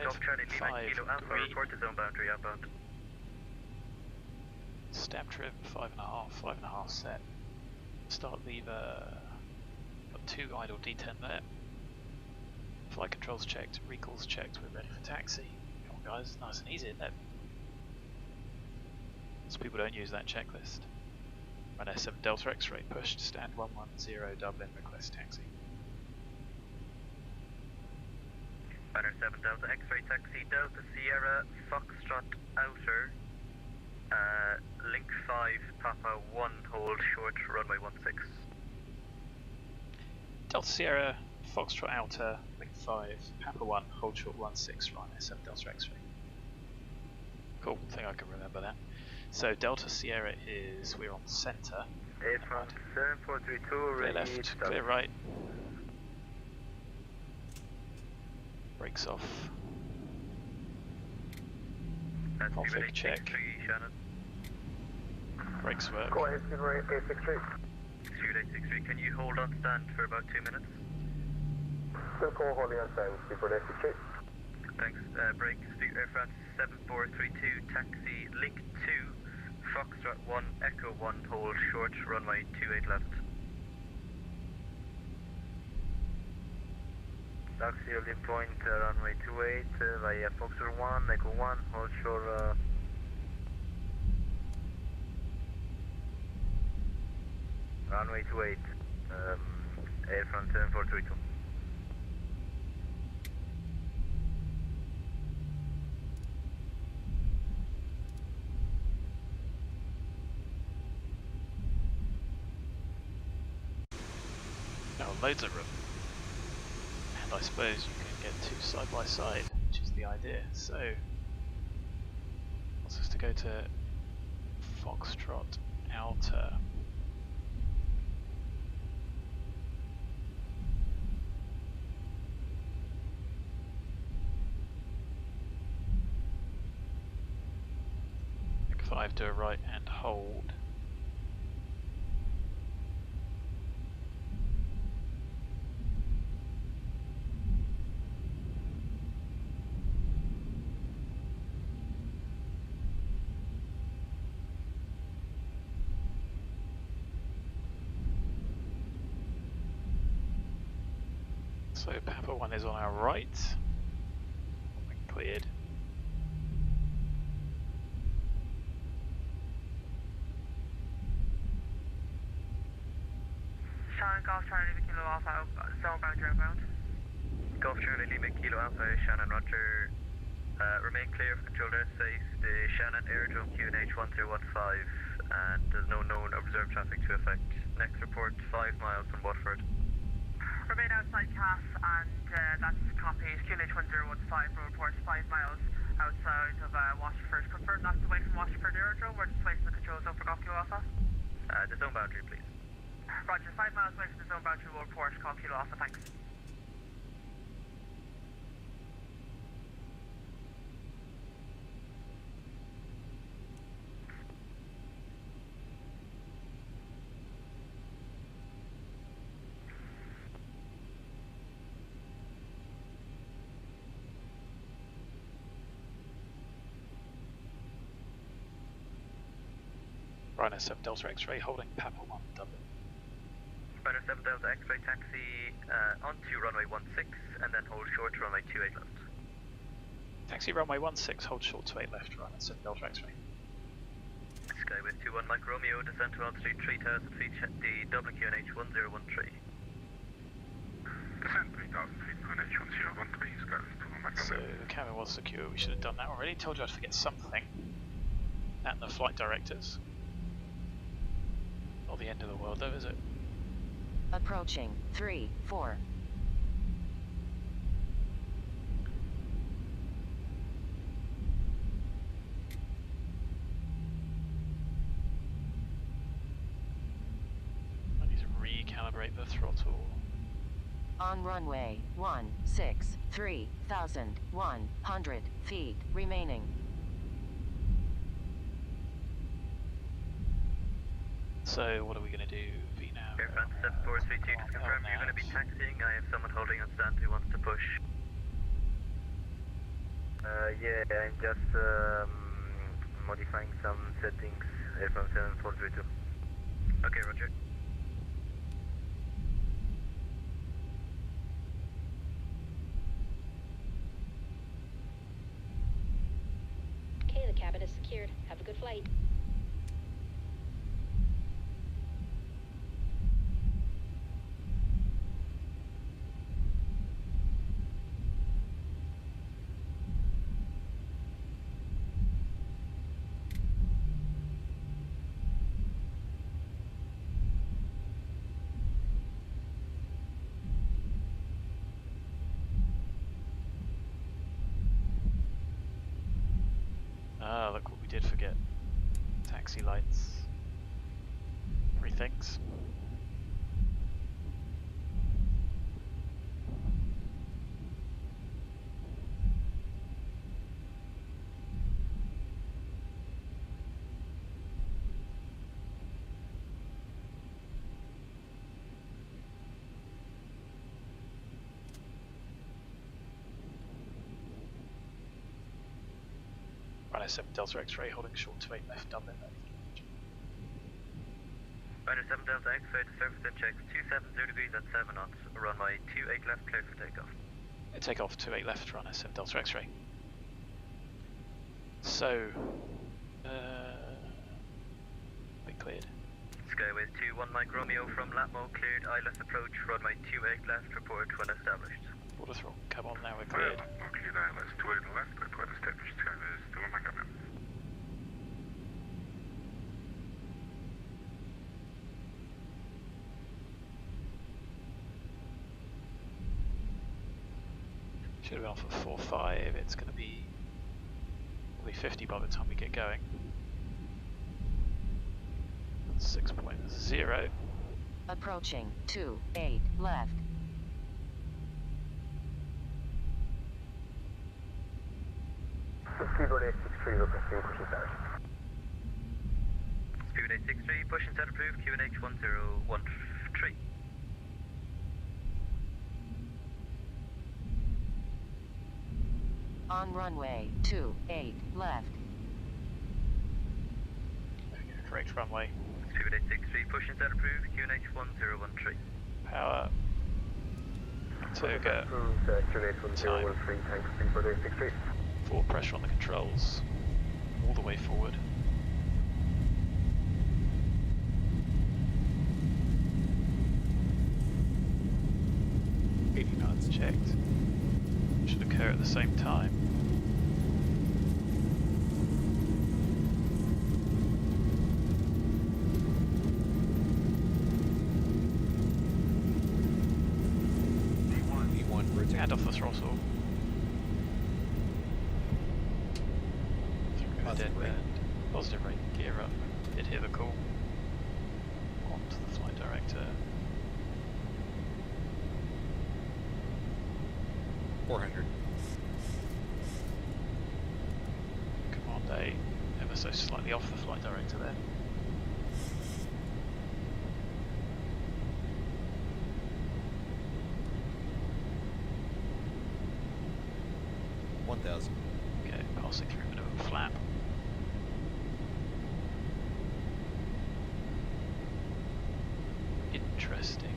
[SPEAKER 2] Golf Charlie Lima, Kilo Alpha, report to zone boundary outbound.
[SPEAKER 1] Stab trim, 5.5 set. Start lever, got 2 idle D10 there. Flight controls checked, recalls checked, we're ready for taxi. Come on guys, nice and easy, isn't it? Most people don't use that checklist. Run S7 Delta X-ray, pushed, stand 110 Dublin, request taxi.
[SPEAKER 2] Banner 7 Delta X-ray taxi, Delta Sierra, Foxtrot Outer, Link 5, Papa 1, hold short, runway 16.
[SPEAKER 1] Delta Sierra, Foxtrot Outer, Link 5, Papa 1, hold short 16, run S7 Delta X-ray. Cool, I think I can remember that. So Delta Sierra is, we're on centre.
[SPEAKER 4] From 7432,
[SPEAKER 1] Clear left, clear right. Brakes off. Config check. Brakes work.
[SPEAKER 4] Go ahead, Super 863.
[SPEAKER 2] Stuart 863, can you hold on stand for about 2 minutes?
[SPEAKER 4] Still call holding on stand, Super 863.
[SPEAKER 2] Thanks. Break, Air France 7432, taxi, Link 2, Foxtrot 1, Echo 1, hold short, runway 28 left.
[SPEAKER 4] Taxi holding point, runway 28, via Foxtrot 1, Echo 1, hold short, runway 28, Air France 7432.
[SPEAKER 1] Loads of room, and I suppose you can get 2 side by side, which is the idea. So, wants us to go to Foxtrot Outer. Link 5 to a right and hold. So Papa 1 is on our right, cleared.
[SPEAKER 3] Shannon, Golf Charlie Lima Kilo Alpha, zone boundary outbound.
[SPEAKER 2] Golf Charlie Lima Kilo Alpha, Shannon Roger. Remain clear of controlled airspace, the Shannon Aerodrome QNH 1015, and there's no known observed traffic to affect. Next report 5 miles from Watford.
[SPEAKER 3] Remain outside CAF, and that's copies. QNH 1015 will report 5 miles outside of Watford. Confirm that's away from Watford Aerodrome, we're just waiting the control zone for Golf Kilo Alpha.
[SPEAKER 2] The zone boundary, please.
[SPEAKER 3] Roger, 5 miles away from the zone boundary, will report Golf Kilo Alpha, thanks.
[SPEAKER 1] Rhino 7 Delta X-ray holding Papa 1 Dublin.
[SPEAKER 2] Rhino 7 Delta X-ray taxi onto runway 16 and then hold short to runway 28 left.
[SPEAKER 1] Taxi runway 16, hold short to 8 left, Rhino 7 Delta X-ray.
[SPEAKER 2] Skyway 21 Mike Romeo, descend to altitude 3000 feet, check the WQNH 1013.
[SPEAKER 7] Descent 3,000 feet, QNH 1013, Skyway 21 Mike
[SPEAKER 1] So
[SPEAKER 7] Romeo.
[SPEAKER 1] the cabin was secure, we should have done that already. Told you I'd forget something. And the flight directors. Not the end of the world though, is it?
[SPEAKER 8] Approaching 3-4.
[SPEAKER 1] I need to recalibrate the throttle.
[SPEAKER 8] On runway 16, 3,100 feet remaining.
[SPEAKER 1] So what are we going to do, VNAV?
[SPEAKER 2] Air France 7432, just confirm you're going to be taxiing. I have someone holding on stand who wants to push.
[SPEAKER 9] Yeah, I'm just modifying some settings. Air France 7432.
[SPEAKER 2] Okay, roger.
[SPEAKER 10] Okay, the cabin is secured. Have a good flight.
[SPEAKER 1] Ah, look what we did forget. Taxi lights. Three things. Rhino 7 Delta X-ray holding short to 8 left Dublin.
[SPEAKER 2] Rhino 7 Delta X-ray to surface and checks 270 degrees at 7 knots. Runway 28 left, clear for takeoff.
[SPEAKER 1] Take off 28 left, Rhino 7 Delta X-ray. So, we cleared.
[SPEAKER 2] Skyways 21 Mike Romeo from Latmo, cleared ILS approach, runway 28 left, report when established.
[SPEAKER 1] Border throttle, come on now, we're cleared.
[SPEAKER 7] Cleared ILS 28 left, report established. Skyways 21 Mike Romeo.
[SPEAKER 1] Should have been on for 4.5, it's going to be probably 50 by the time we get going. 6.0.
[SPEAKER 8] Approaching 28 left.
[SPEAKER 9] Speedbird 863 requesting push and start.
[SPEAKER 2] Speedbird 863, push and set approved, QNH 1013.
[SPEAKER 8] On runway 28 left.
[SPEAKER 1] Correct runway.
[SPEAKER 2] Speedbird 863, push and set approved, QNH 1013.
[SPEAKER 1] Power. Toga.
[SPEAKER 9] Approved, QNH 1013, thanks, Speedbird 863.
[SPEAKER 1] Full pressure on the controls. All the way forward. Knots checked. Should occur at the same time.
[SPEAKER 11] V1,
[SPEAKER 1] Hand off the throttle. Through dead bend. Positive rate, gear up. Did hear the call. On to the flight director.
[SPEAKER 11] 400.
[SPEAKER 1] Command A, ever so slightly off the flight director there. Okay, passing through a bit of a flap. Interesting.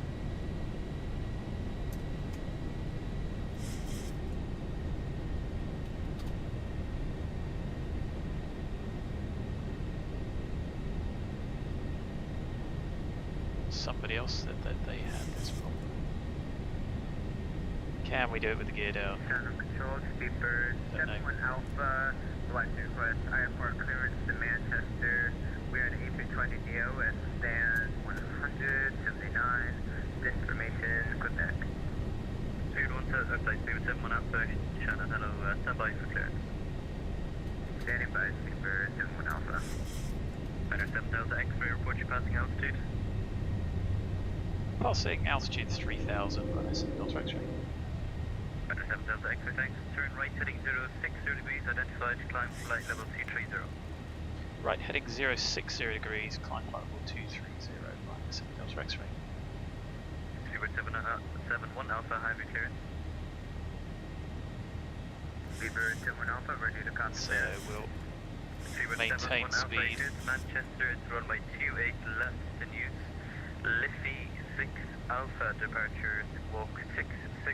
[SPEAKER 1] Somebody else said that they had this problem. Can we do it with the gear down?
[SPEAKER 4] Channel control, Speedbird 71 Alpha, flight request, airport clearance to Manchester. We are an A20 Neo at stand 179, information, Quebec.
[SPEAKER 2] Speed 1 to flight Speed 71 Alpha, Shannon, hello, stand by for clearance.
[SPEAKER 4] Standing by, Speedbird 71 Alpha.
[SPEAKER 2] Center 7 Delta X-ray, report your passing altitude.
[SPEAKER 1] Passing altitude 3000 on S Delta X-ray.
[SPEAKER 2] Center 7 Delta X-ray, thanks. Turn right heading 060 degrees, identified, climb flight level 230.
[SPEAKER 1] Right heading 060 degrees, climb flight level 230, right S Delta X-ray.
[SPEAKER 2] Speedbird 71 Alpha, highway clearance.
[SPEAKER 4] Speedbird 71 Alpha, ready to copy.
[SPEAKER 1] So we'll
[SPEAKER 2] Speedbird
[SPEAKER 1] maintain
[SPEAKER 2] 71 Alpha,
[SPEAKER 1] speed.
[SPEAKER 2] Manchester, it's runway 28 left in use. Liffey 6 Alpha, departure, walk 6662.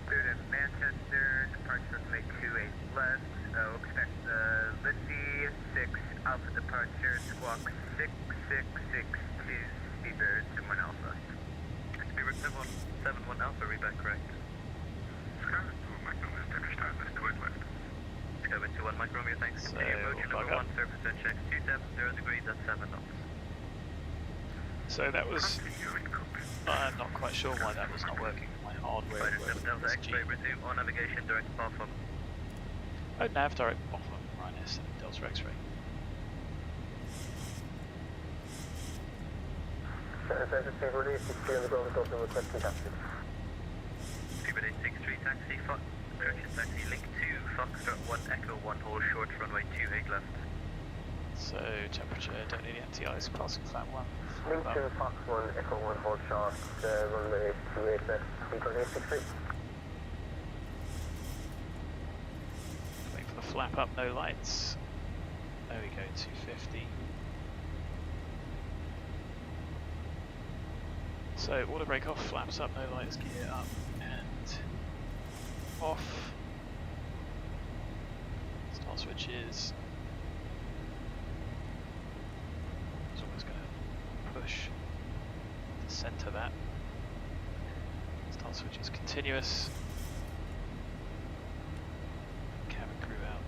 [SPEAKER 4] Cleared in Manchester, departure runway 28 left. Expect Liffey 6 Alpha departure, squawk 6662, Speedbird 71 Alpha.
[SPEAKER 2] Speedbird 71 Alpha, read back correct.
[SPEAKER 7] Skyway 2 Mike Romeo, Standard Start, this 28 left.
[SPEAKER 2] Skyway 21 Mike Romeo, thanks.
[SPEAKER 1] So,
[SPEAKER 2] Continue approach
[SPEAKER 1] we'll
[SPEAKER 2] level 1, surface and checks 270 degrees at 7 knots.
[SPEAKER 1] So that was,
[SPEAKER 7] Continue in cockpit.
[SPEAKER 1] I'm not quite sure why that was not working. My hardware
[SPEAKER 2] Fighter 7 Delta
[SPEAKER 1] was
[SPEAKER 2] X-ray, resume on navigation, direct BOFUM.
[SPEAKER 1] Oh, nav direct BOFUM, right S Delta X-ray.
[SPEAKER 9] Speedbird 863 on the ground, also requesting taxi.
[SPEAKER 2] Speedbird 863, taxi, direction taxi, link 2, Foxtrot 1, Echo 1, hold short, runway 28 left.
[SPEAKER 1] So temperature, don't need the NTIs, passing flat 1.
[SPEAKER 9] Link 2, Fox 1, Echo 1, hold short, runway 28 left, Speedbird 863.
[SPEAKER 1] Wait for the flap up, no lights. There we go, 250. So auto brake off, flaps up, no lights, gear up and off. Start switches. It's always going to push to center that. Start switches continuous. Cabin crew out.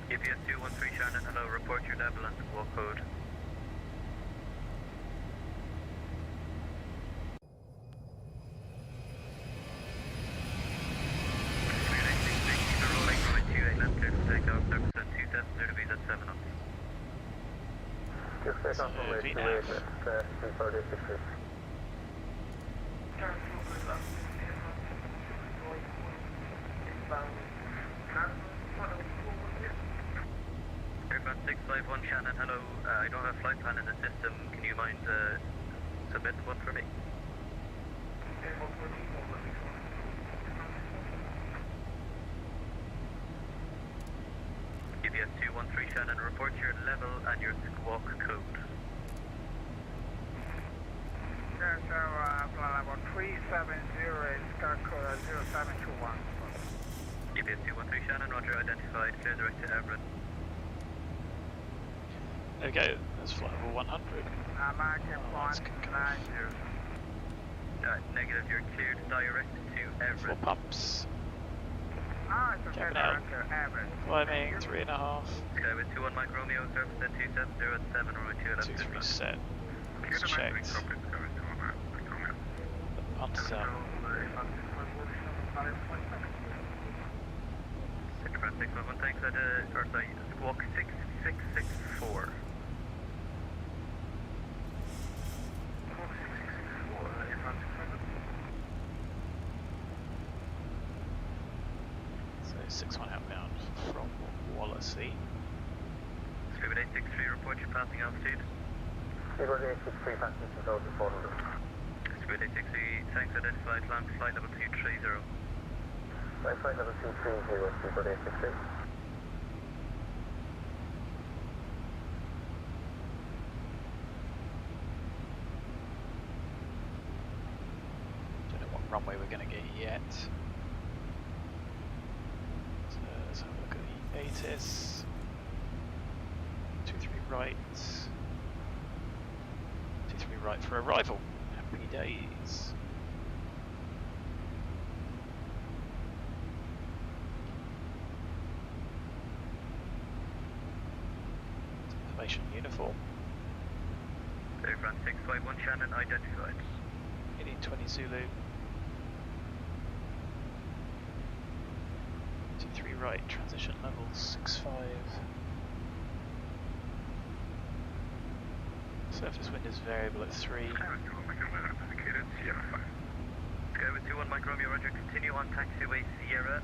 [SPEAKER 2] GPS 213 Shannon, hello, report your level and walk code.
[SPEAKER 9] Just take off runway 28 left, Speedbird 863.
[SPEAKER 2] Aircraft 651 Shannon, hello. I don't have a flight plan in the system. Can you mind submitting one for me? GPS 213 Shannon, report your level and your squawk code.
[SPEAKER 4] Sir, flight level 370, start code 0721.
[SPEAKER 2] GPS 213 Shannon, roger, identified, clear direct to AIRBORNE.
[SPEAKER 1] There we go, that's flight level 100.
[SPEAKER 4] American 190.
[SPEAKER 2] Negative, you're cleared direct to
[SPEAKER 1] Four
[SPEAKER 2] AIRBORNE.
[SPEAKER 1] pumps.
[SPEAKER 4] It's okay,
[SPEAKER 1] Cabin out.
[SPEAKER 4] director, average.
[SPEAKER 1] Climbing 3.5.
[SPEAKER 2] Skyway 21 Mike Romeo, surface at 270 at 7, runway 2 left.
[SPEAKER 1] 2 3 set. It's
[SPEAKER 7] Get a
[SPEAKER 1] checked.
[SPEAKER 7] Midweek cockpit, Skyway 2 Mike Romeo.
[SPEAKER 1] The pumps out.
[SPEAKER 2] Aircraft 611, thanks, squawk 6664.
[SPEAKER 1] So 61 outbound from Wallasey.
[SPEAKER 2] Seabird 863, report your passing altitude.
[SPEAKER 9] Seabird 863, passing 2,400.
[SPEAKER 2] Seabird 863, thanks, identified, land flight level 230.
[SPEAKER 9] Land flight level 230, Seabird 863.
[SPEAKER 1] Don't know what runway we're going to get yet. So let's have a look at the ATIS. 23 right. 23 right for arrival. Happy days. Information uniform.
[SPEAKER 2] Clear front 651 Shannon identified.
[SPEAKER 1] 1820 Zulu. 23 right, transition level 65. Surface wind is variable at 3.
[SPEAKER 7] Indicated Sierra 5.
[SPEAKER 2] Sky with 21 Mike Romeo, roger. Continue on taxiway Sierra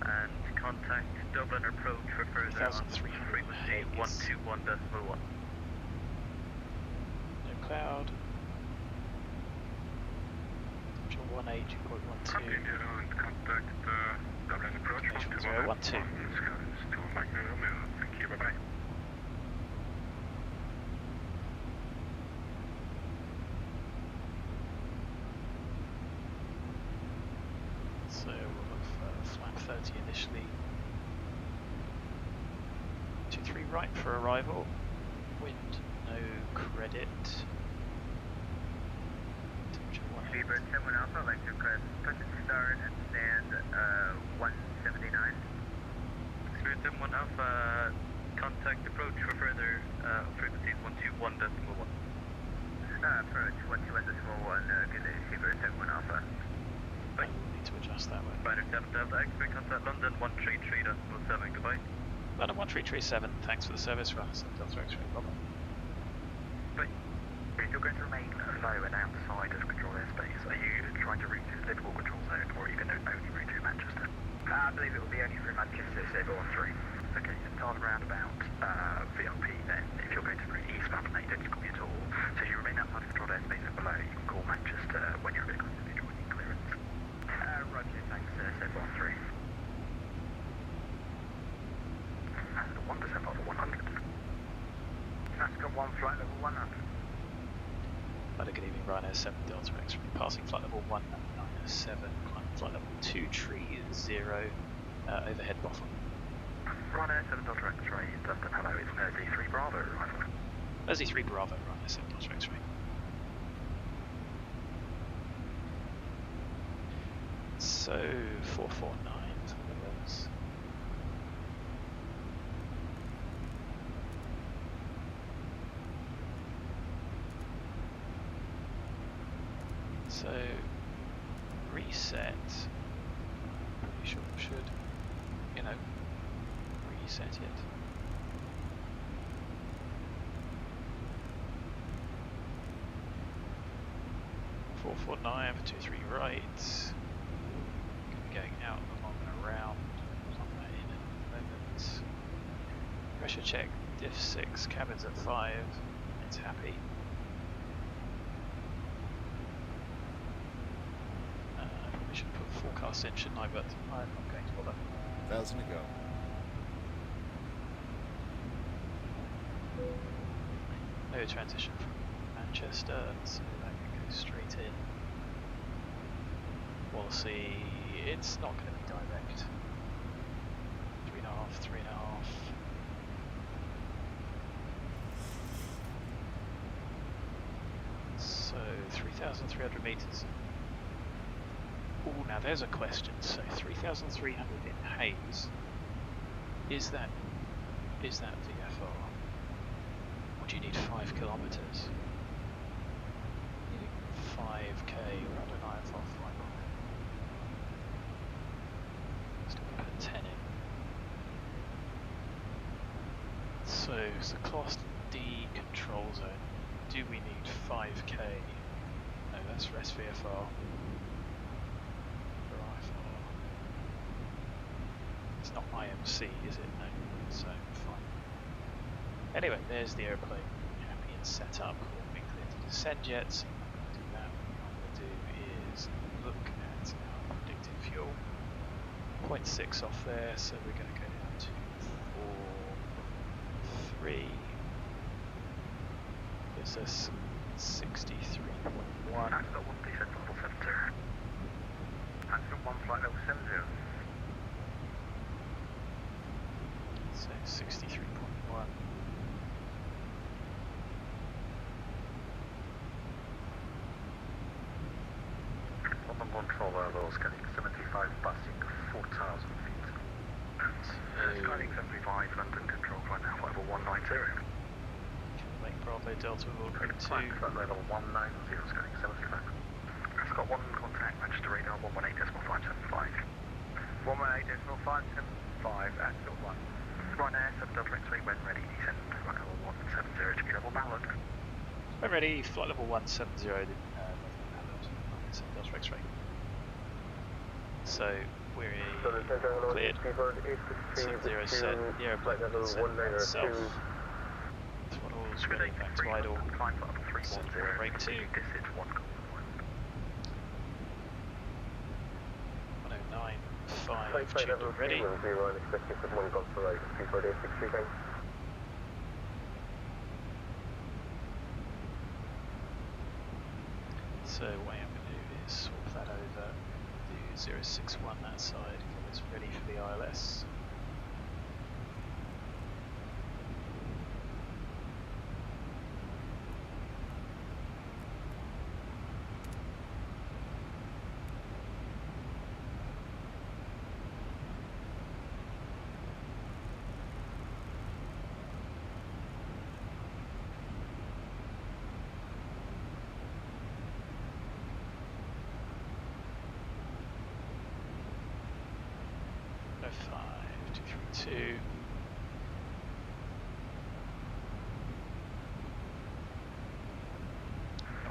[SPEAKER 2] and contact Dublin approach for further on frequency 121.1.
[SPEAKER 1] No cloud. Temperature 180.12.
[SPEAKER 7] Continue on contact Dublin approach
[SPEAKER 1] 121.12.
[SPEAKER 7] Skies 2 Mike Romeo. Thank you, bye-bye.
[SPEAKER 1] So we'll have flap 30 initially. 23 right for arrival. Wind no credit. Temperature 180.
[SPEAKER 4] Seabird 10-1 Alpha, I'd like to request touch and start and stand 179.
[SPEAKER 2] Seabird 7-1 Alpha, contact approach for further frequencies 121.1.
[SPEAKER 4] Approach 121.1, good day, Seabird 10-1 Alpha.
[SPEAKER 1] We'll need to adjust that one.
[SPEAKER 2] Spider 7 Delta X-ray, contact London 133.7, goodbye.
[SPEAKER 1] London 1337, thanks for the service. Run 7 Delta X-ray, problem.
[SPEAKER 11] If you're going to remain low and outside of control airspace, are you trying to route to Liverpool control zone, or are you going to only route to Manchester?
[SPEAKER 4] I believe it will be only through Manchester, Zibo 3.
[SPEAKER 11] Okay, and on roundabout VLP then, if you're going to route eastbound, they don't call you at all. So you remain outside of control airspace and below, you can call Manchester when you're a bit closer to joining clearance.
[SPEAKER 4] Roger, thanks, Zibo 3.
[SPEAKER 11] And 1% over 100.
[SPEAKER 4] That's got one flight level 100.
[SPEAKER 1] Good evening, Ryanair 7 Delta X-ray, passing flight level 197, climbing flight level 2 tree 0, overhead BOFUM.
[SPEAKER 11] Ryanair 7 Delta X-ray, Dustin, hello, it's Mersey 3 Bravo, arrival.
[SPEAKER 1] Mersey 3 Bravo, Ryanair 7 Delta X-ray. So, 449 for those. So, reset, pretty sure should, reset it. Four 449 for 23 right, going out along and around, plug that in a moment. Pressure check, diff 6, cabin's at 5, it's happy. We should put forecast in, shouldn't I? But I'm not going to bother.
[SPEAKER 12] 1,000 to go.
[SPEAKER 1] No transition from Manchester, so that can go straight in. We'll see. It's not going to be direct. 3.5, 3.5. So 3,300 meters. Oh, now there's a question. So 3,300 in haze. Is that VFR? Or do you need 5 kilometers? You need 5k, or I don't know if I'll find one. Still put 10 in. So it's the Class D control zone. Do we need 5k? No, that's rest VFR. It's not IMC, is it? No, so fine. Anyway, there's the airplane, happy and set up. We've been cleared to descend yet, so I'm not going to do that. What I'm going to do is look at our predicted fuel. 0.6 off there, so we're going to go down to 4.3. Gives us 63.1.
[SPEAKER 11] That's got one descent level 70. That's got one flight level 70.
[SPEAKER 1] So 63.1.
[SPEAKER 11] On control level, scanning 75, passing 4,000 feet. Scanning 75, London control right now, level 190.
[SPEAKER 1] Lake Bravo Delta will bring 2.
[SPEAKER 11] Flight level 190, scanning 75. It's got one contact, matched to radar 118.575. 118.575 at field 1. Right now, 7 Delta X-ray, when ready, descend flight level 170 to be level MALUD.
[SPEAKER 1] When ready, flight level 170, level MALUD, 7 Delta X-ray. So we're cleared. 70 set, the airplane can send itself. Throttles ready, back to idle. Set brake 2. 109.5, tuned and ready. So what I'm going to do is swap that over, do 061 that side, get us ready for the ILS. Two.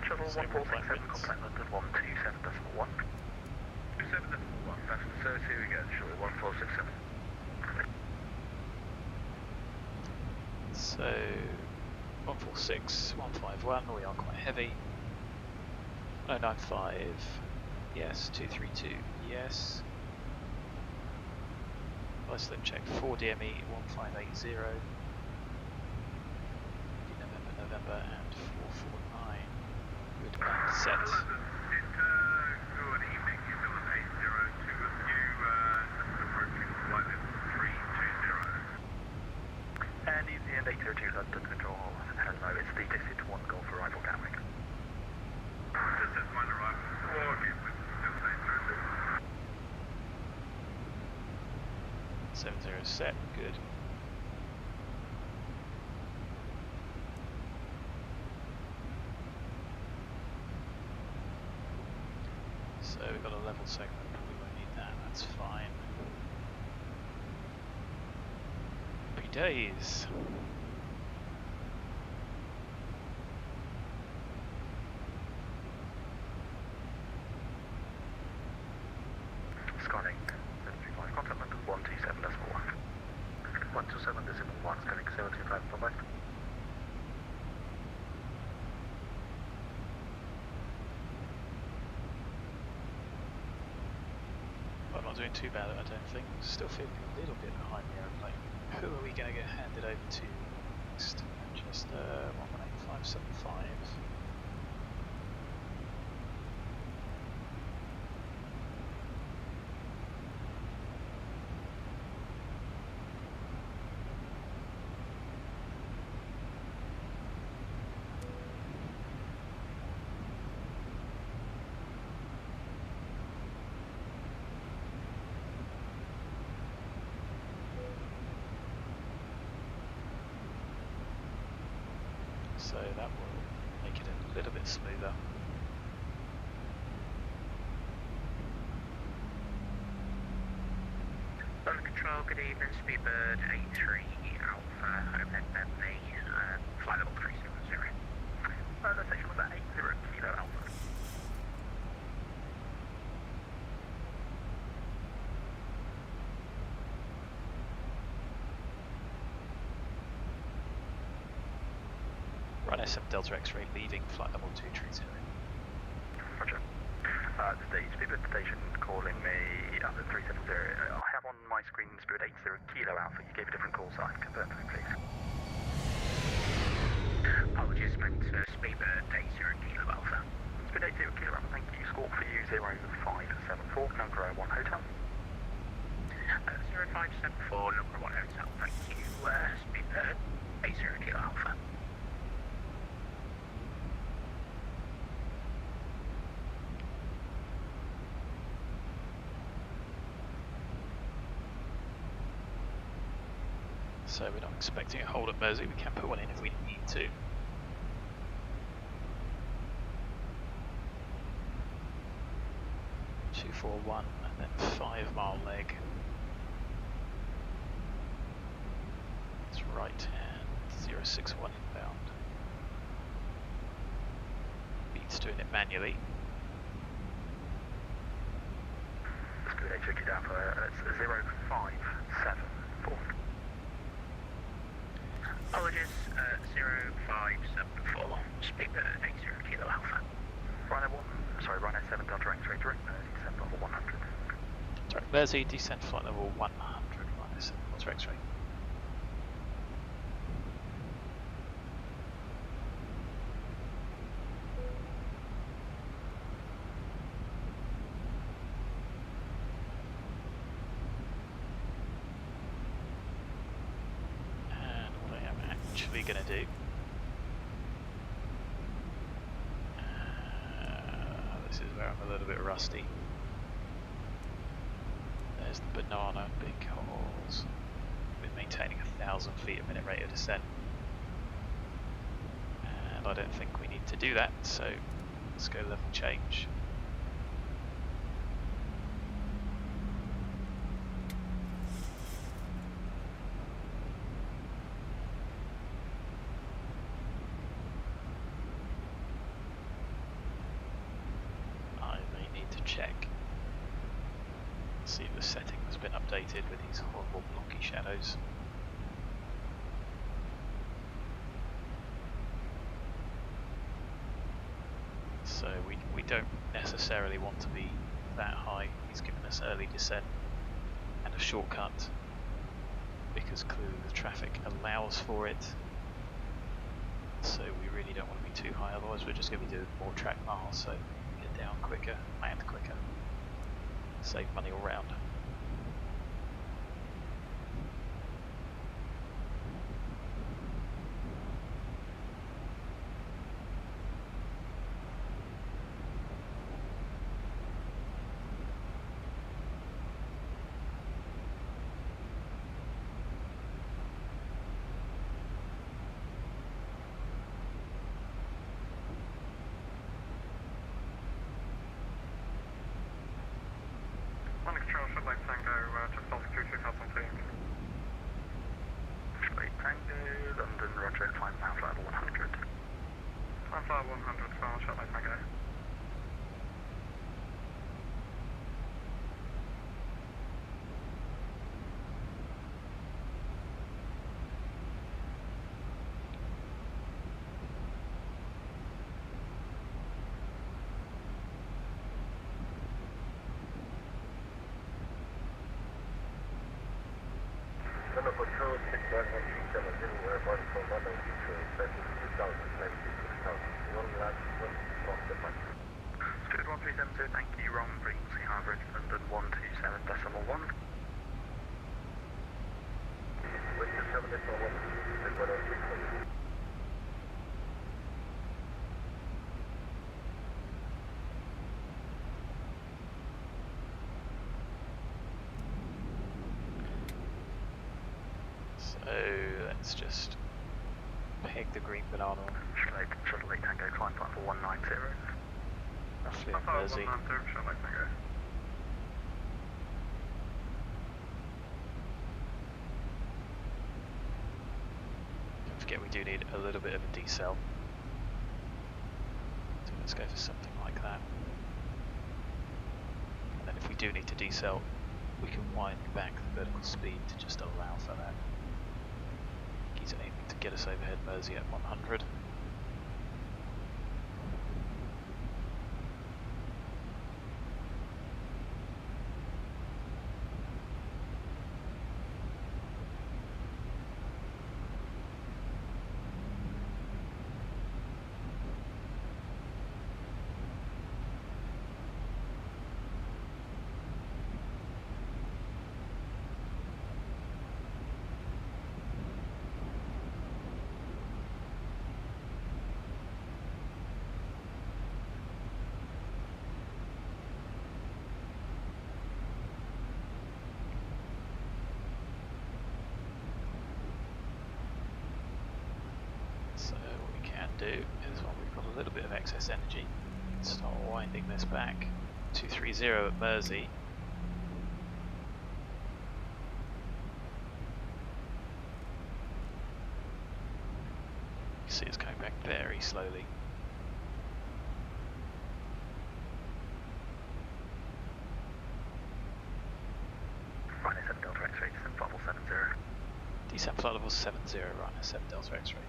[SPEAKER 11] Shuttle 1467, contact London 127.1. 27.1, that's the 30 again, shuttle 1467.
[SPEAKER 1] So 146, 151, we are quite heavy. 095, yes. 232, yes. Slip check 4 DME 1580, November and 449. Good and set.
[SPEAKER 7] Good evening, New Zealand 802 with you, approaching flight level 320.
[SPEAKER 11] And New Zealand 802 London control. Hello, it's the Desert 1 Golf arrival Gatwick.
[SPEAKER 7] Desert 1 arrival 4, again with New Zealand 802.
[SPEAKER 1] 70 set, good. So we've got a level segment, we won't need that, that's fine. Happy days.
[SPEAKER 11] Scanning 75, contact London 127.1. 127.1, scanning 75, bye-bye.
[SPEAKER 1] I'm not doing too bad, I don't think. Still feeling a little bit behind the aeroplane. Who are we going to get handed over to next? Manchester 118.575. So that will make it a little bit smoother.
[SPEAKER 11] Control, good evening, Speedbird 83 Alpha, Open Bentley, flight level 370. The station was at 80 Kilo Alpha.
[SPEAKER 1] 7 Delta X-ray leaving flight level 230.
[SPEAKER 11] Roger. Stage, Speedbird station calling me up at 370. I have on my screen Spirit 80 Kilo Alpha. You gave a different call sign. Confirm for me, please.
[SPEAKER 12] Apologies, meant Speedbird 80 Kilo Alpha.
[SPEAKER 11] Spirit 80 Kilo Alpha, thank you. Score for you 0574, number 1 hotel.
[SPEAKER 12] 0574, number 1 hotel, thank you. Speedbird 80 Kilo Alpha.
[SPEAKER 1] So we're not expecting a hold at Mersey, we can put one in if we need to. (241) and then 5 mile leg. It's right hand, 061 inbound. Beats doing it manually.
[SPEAKER 11] Spirit 80 Kilo Alpha, it's 0574.
[SPEAKER 12] Apologies, 0574, Speedbird 80 Kilo Alpha.
[SPEAKER 11] Rhino 7 Delta X-ray, direct Mersey, descent level 100.
[SPEAKER 1] Direct Mersey, descent flight level 100, Rhino 7 Delta X-ray. Going to do. This is where I'm a little bit rusty. There's the banana, because we're maintaining 1,000 feet a minute rate of descent, and I don't think we need to do that. So let's go level change. See if the setting has been updated with these horrible blocky shadows. So we don't necessarily want to be that high. He's given us early descent and a shortcut because clearly the traffic allows for it. So we really don't want to be too high, otherwise we're just going to be doing more track miles, so get down quicker, land quicker. Save money all round.
[SPEAKER 11] Spirit 1370, thank you, wrong frequency, average London 127.1.
[SPEAKER 1] So let's just peg the green banana on.
[SPEAKER 11] Shuttle 8 Tango, climb platform 190.
[SPEAKER 1] Roughly on Mersey. Don't forget we do need a little bit of a decel. So let's go for something like that. And then if we do need to decel, we can wind back the vertical speed to just allow for that. He's aiming to get us overhead Mersey at 100. do is when we've got a little bit of excess energy, start winding this back. 230 at Mersey. You see it's coming back very slowly.
[SPEAKER 11] Ryanair 7 Delta X-ray, descent flight level 70.
[SPEAKER 1] Descent flight level 70, Ryanair 7 Delta X-ray.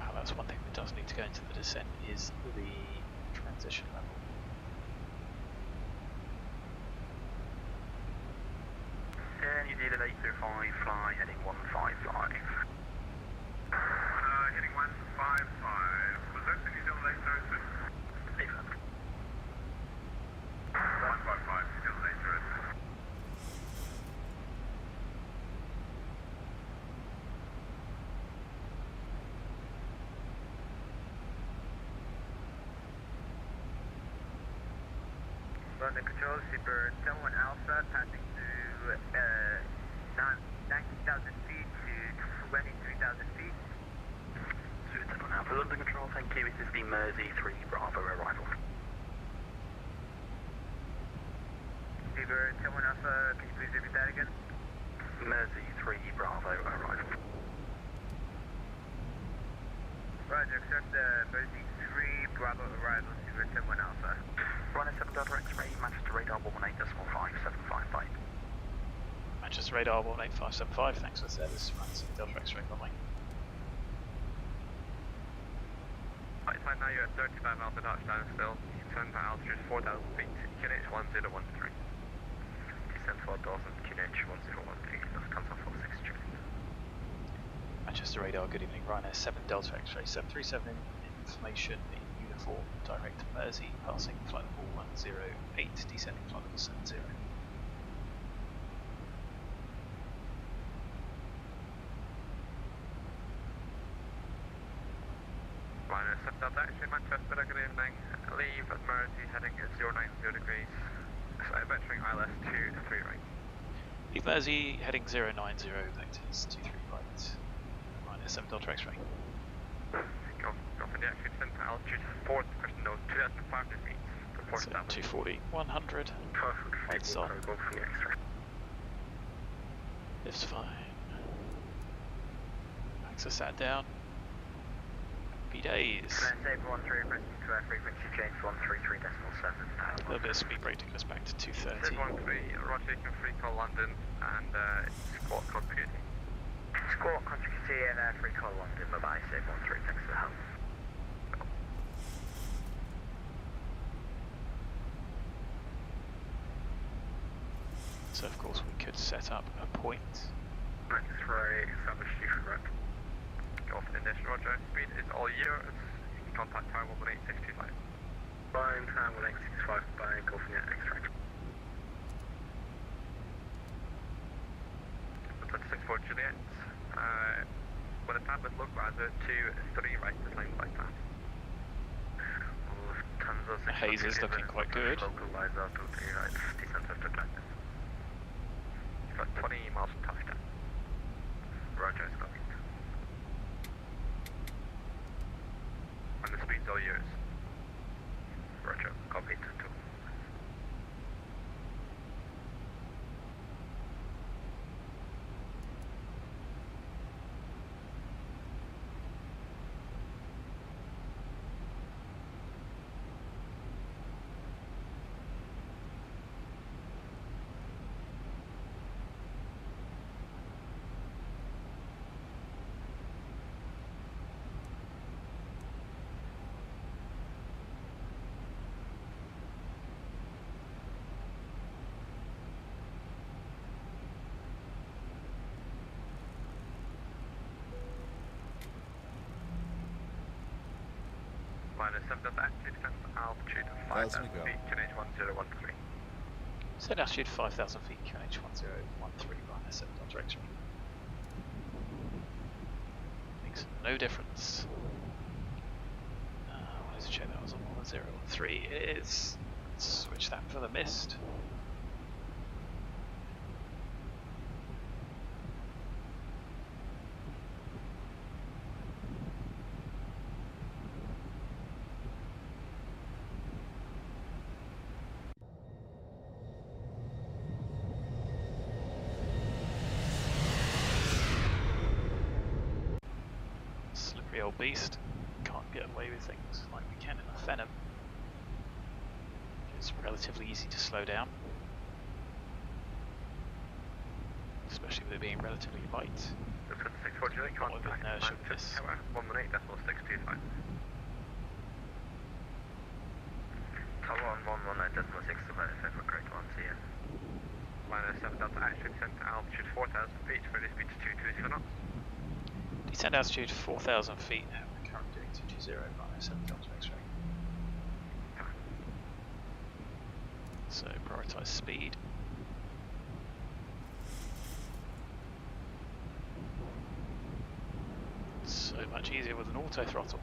[SPEAKER 1] Oh, that's one thing that does need to go into the descent is the transition level.
[SPEAKER 11] New Zealand 805, fly heading 155.
[SPEAKER 7] Heading 155. Was that the New Zealand 806? 155, New Zealand 806.
[SPEAKER 4] London Control, Super 71 Alpha, passing through 19,000 feet to 23,000 feet.
[SPEAKER 11] Super 71 Alpha, London Control, thank you. This is the Mersey 3 Bravo arrival.
[SPEAKER 4] Super 71 Alpha, can you please repeat that again?
[SPEAKER 11] Mersey 3 Bravo arrival.
[SPEAKER 4] Roger, accept the Mersey 3 Bravo arrival, Super 71 Alpha.
[SPEAKER 11] Ryanair 7 Delta X-ray, Manchester radar 118.5755.
[SPEAKER 1] Manchester radar 18575, thanks for the service. Ryanair 7 Delta X-ray, runway.
[SPEAKER 2] Right side now, you're at 35 Alpha touchdown still. You can turn to altitude 4,000 feet, QNH 1013. Descent 4,000, QNH 1013, Lufthansa 46 Juliet.
[SPEAKER 1] Manchester radar, good evening. Ryanair 7 Delta X-ray 737 information in uniform, direct to Mersey, passing flight level 108, descending flight level 70.
[SPEAKER 2] Ryanair 7 Delta X-ray Manchester, good evening. Leave at Mersey heading at 090 degrees. So vectoring ILS 23 right.
[SPEAKER 1] Leave Mersey heading 090, vectors 23 right. Ryanair 7 Delta X-ray.
[SPEAKER 2] Go for the actual descent to altitude 4, question note 2,500 feet. Report
[SPEAKER 1] So
[SPEAKER 2] established.
[SPEAKER 1] 240, 100. Lights on.
[SPEAKER 11] Go for the X-ray.
[SPEAKER 1] Lift's fine. Max are sat down. Happy days.
[SPEAKER 4] Save 13, requesting to frequency change 133.7.
[SPEAKER 1] A little bit of speed brake to us back to 230.
[SPEAKER 2] Save 13, Roger, you can free call London and squawk code PUT.
[SPEAKER 4] Squawk, contact C and free call London, bye bye, save 13, thanks for the help.
[SPEAKER 1] So of course we could set up a point.
[SPEAKER 7] X-ray, establish chief correct.
[SPEAKER 2] Go for the initial, Roger. Speed is all yours. You can contact tower 18625.
[SPEAKER 7] Fine, time 1865 by go for the X-ray.
[SPEAKER 2] 264 Juliet. With a tablet look rather 2-3 right to line like that.
[SPEAKER 1] The haze is looking quite good.
[SPEAKER 2] Localizer 2-3 right, descent after blackness. You've got 20 miles from touchdown. Roger, it's copied. And the speed's all yours. Roger, copied too. Minus 7 Delta altitude, descent altitude 5,000 feet, QNH 1013.
[SPEAKER 1] Set altitude 5,000 feet, QNH 1013, Ryanair 7 Delta X-ray. Makes no difference. I wanted to check that was on 1013. It is. Let's switch that for the mist. old beast. Can't get away with things like we can in a Phenom. It's relatively easy to slow down, especially with it being relatively light.
[SPEAKER 2] That's 640,
[SPEAKER 1] A lot of inertia with this.
[SPEAKER 2] 118.625. Tower on 119.625, correct one, see ya. Minus 7 Delta Action, descent to altitude 4,000 feet, for this speed 220 knots.
[SPEAKER 1] Descent altitude 4,000 feet now, we're currently doing 220, minus 7 Delta X-ray. So prioritise speed. So much easier with an auto throttle.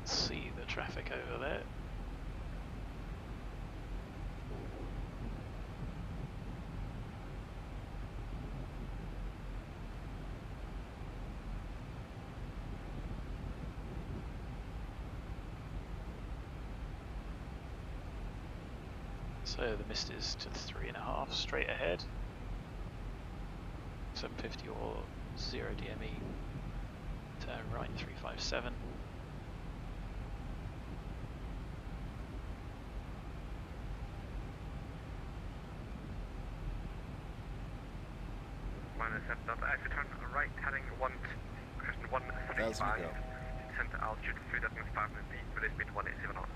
[SPEAKER 1] See the traffic over there. So the mist is to 3.5 straight ahead. 750 or 0 DME. Turn right 357.
[SPEAKER 2] Minus 7 Delta X, turn right heading 175. Descent to altitude 3,500 feet, for this speed 187 knots.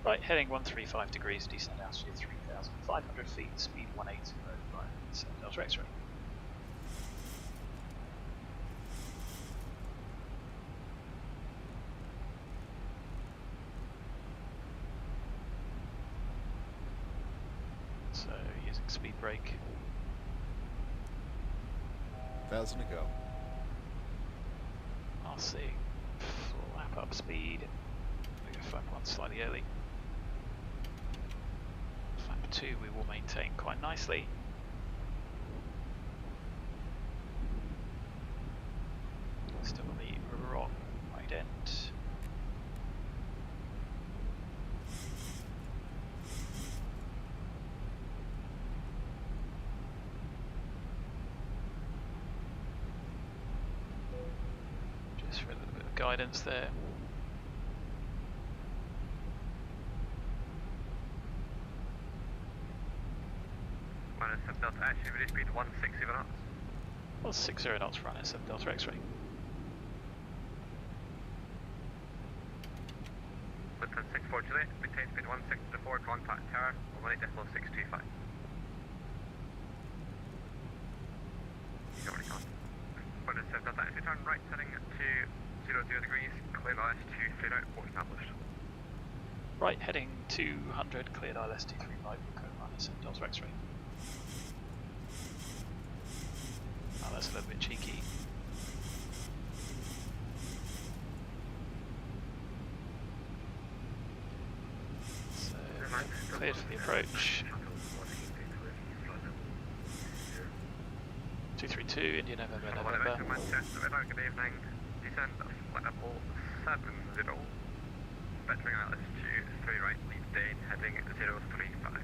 [SPEAKER 1] Right, heading 135 degrees, descent altitude 3,500 feet, speed 180, right, 7 Delta X-ray. So, using speed brake.
[SPEAKER 13] 1,000 to go.
[SPEAKER 1] I'll see. Lap up speed. We go flap 1 slightly early. Flap 2 we will maintain quite nicely. Still on the wrong right end. Just for a little bit of guidance there.
[SPEAKER 2] Minus 7 Delta X-ray, for this speed 160 knots.
[SPEAKER 1] Well, 60 knots for minus 7 Delta X-ray.
[SPEAKER 2] Within 640, maintain speed 164, contact tower 18.625. He's already gone. Minus 7 Delta X-ray, turn right heading to 0 degrees, clear LS2, clear out, port established.
[SPEAKER 1] Right, heading 200, cleared ILS-235, minus 7 Delta X-ray. Oh, that's a little bit cheeky. So, cleared for the approach. 232, India November, November.
[SPEAKER 2] Manchester, good evening. Descend level 70. Vectoring LS2, 3 right, lead Dane, heading 035.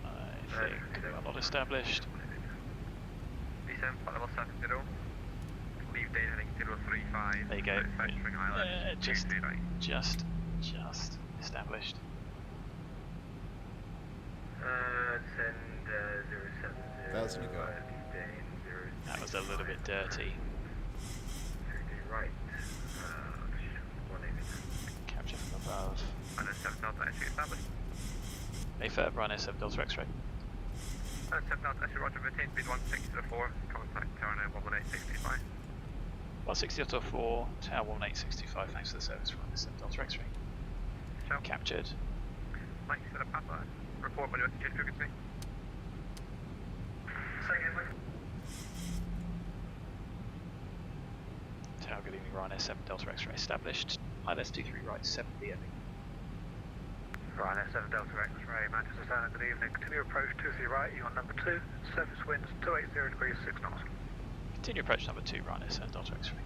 [SPEAKER 1] I think well not established.
[SPEAKER 2] Descend level 70. Leave Dane heading 035.
[SPEAKER 1] There you go.
[SPEAKER 2] Vectoring ILS
[SPEAKER 1] Just
[SPEAKER 2] 3 right.
[SPEAKER 1] established.
[SPEAKER 9] Send 070.
[SPEAKER 13] 1,000 to go.
[SPEAKER 1] That was a little bit dirty.
[SPEAKER 9] Right.
[SPEAKER 1] Capture from above.
[SPEAKER 2] Minus 7 Delta X-ray established.
[SPEAKER 1] Mayfair, minus 7 Delta X-ray.
[SPEAKER 2] 7 Delta SE, roger, maintain speed 160 to 4, contact tower 11865.
[SPEAKER 1] 160 to 4, tower 11865, thanks for the service from 7 Delta X-ray.
[SPEAKER 2] Ciao.
[SPEAKER 1] Captured.
[SPEAKER 2] Mike, set up Papa. Report when you attitude frequency.
[SPEAKER 1] Tower, good evening, Ryanair 7 Delta X-ray established. ILS 23 right, 70 ending.
[SPEAKER 11] Ryanair 7 Delta X-ray, Manchester Tower, good evening. Continue approach 23 right, you on number 2. Surface winds 280 degrees, 6 knots.
[SPEAKER 1] Continue approach number 2, Ryanair 7 Delta X-ray.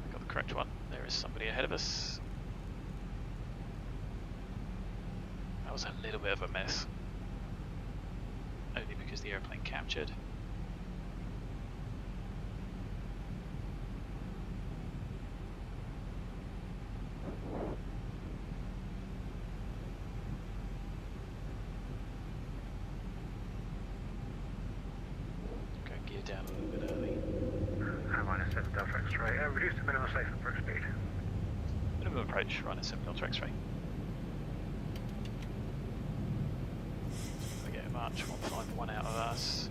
[SPEAKER 1] I got the correct one. There is somebody ahead of us. That was a little bit of a mess. Only because the airplane captured. Go gear down a little bit early.
[SPEAKER 11] Ryanair 7 Delta X-ray, reduce the minimum safe approach speed.
[SPEAKER 1] Minimum approach, Ryanair 7 Delta X-ray. We get March 151 out of us.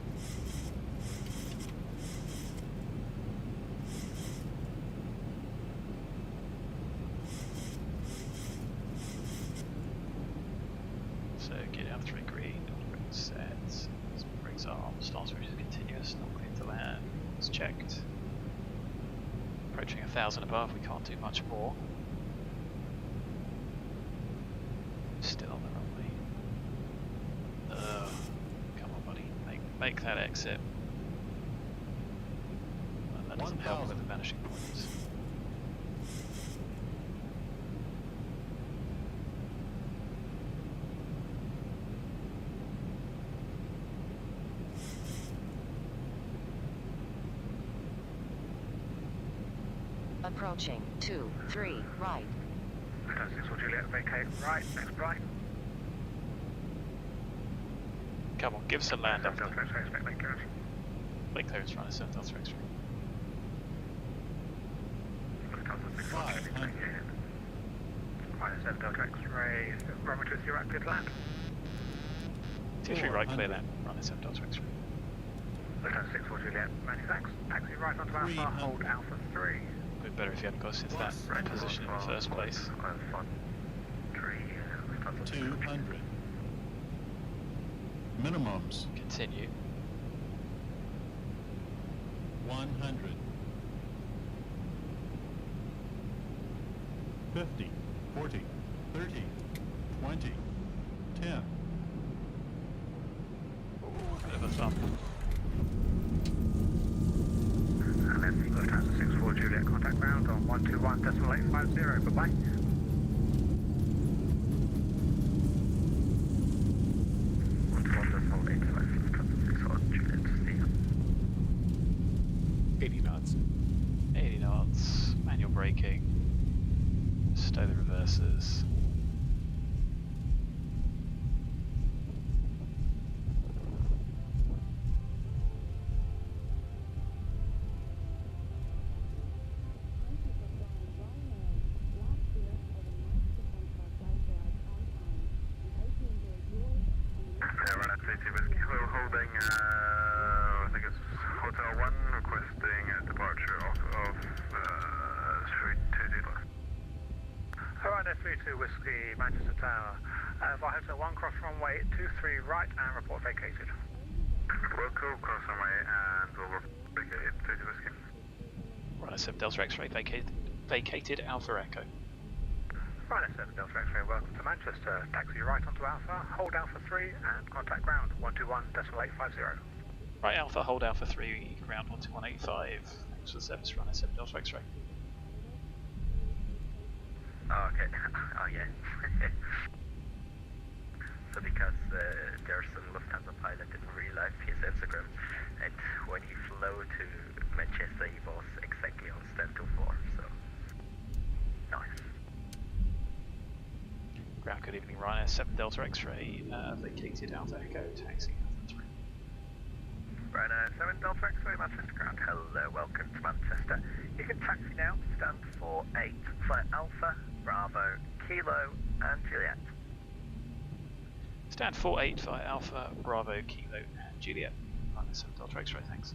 [SPEAKER 1] So get down 3 green, brakes set, brakes arm, stance range is continuous, not clear to land, it's checked. Approaching 1,000 above, we can't do much more. Still on the runway. Come on buddy, make that exit. Well, that doesn't help with the vanishing points.
[SPEAKER 8] Approaching 2, 3, right.
[SPEAKER 11] 6 Juliet, vacate right, next right.
[SPEAKER 1] Come on, give us a land up.
[SPEAKER 11] Delta X-ray, expect lane clearance.
[SPEAKER 1] Lane clearance, Ryanair 7 Delta X-ray.
[SPEAKER 11] 500. Ryanair 7 Delta X-ray, runway 23 right, clear to land.
[SPEAKER 1] 23 right, clear land, Ryanair 7 Delta X-ray.
[SPEAKER 11] Lieutenant 6 Juliet, many thanks. Taxi right onto Alpha, hold Alpha 3.
[SPEAKER 1] Would be better if you hadn't got us into that position in the first place.
[SPEAKER 14] 200. Minimums.
[SPEAKER 1] Continue.
[SPEAKER 14] 100. 50, 40, 30, 20, 10.
[SPEAKER 1] Bit of a thump.
[SPEAKER 11] And then Lufthansa 64 Juliet, contact ground on 121.850, bye-bye. Lufthansa
[SPEAKER 1] 80 knots. 80 knots, manual braking, stow the reversers.
[SPEAKER 7] Holding, I think it's Hotel 1, requesting a departure of 32 left.
[SPEAKER 11] Ryanair 32 Whiskey, Manchester Tower. Via Hotel 1, cross runway 23 right and report vacated.
[SPEAKER 7] Wilco, cross runway and we'll vacate 32 Whiskey.
[SPEAKER 1] Ryanair 7 Delta X-ray vacated Alpha Echo.
[SPEAKER 11] Ryanair 7 Delta X-ray, welcome to Manchester. Taxi right onto Alpha, hold Alpha 3 and contact ground 121.850.
[SPEAKER 1] Right Alpha, hold Alpha 3, ground 12185. Thanks for the service, Ryanair 7 Delta X-ray.
[SPEAKER 2] Oh, okay. Oh, yeah. So because there's some Lufthansa pilot didn't realize his Instagram, and when he flew to Manchester, he was exactly on stand 24, so nice.
[SPEAKER 1] Ground, good evening, Ryanair 7 Delta X-ray, vacated Alpha Echo, taxi Alpha 3.
[SPEAKER 11] Ryanair 7 Delta X-ray, Manchester ground. Hello, welcome to Manchester. You can taxi now to stand for 8 for Alpha, Bravo,
[SPEAKER 2] Kilo and Juliet.
[SPEAKER 1] Stand 48 for Alpha, Bravo, Kilo, and Juliet. Minus 7 Delta X-ray, thanks.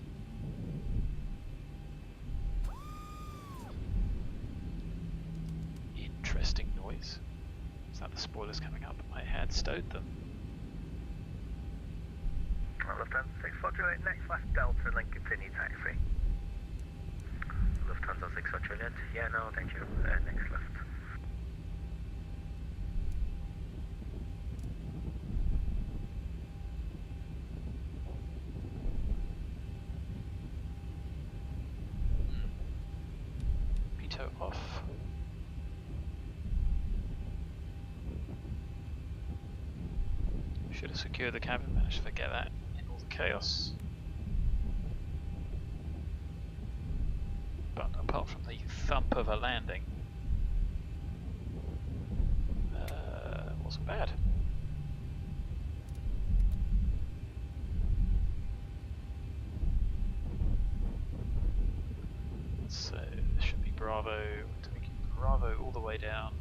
[SPEAKER 1] Interesting noise. Is that the spoilers coming up? I had stowed them.
[SPEAKER 2] Lufthansa 6428, next left Delta and then continue taxi. Lufthansa 6428, yeah, no, thank you. Next left.
[SPEAKER 1] Pitot off. Should have secured the cabin, managed to forget that in all the chaos. But apart from the thump of a landing, wasn't bad. So this should be Bravo, taking Bravo all the way down.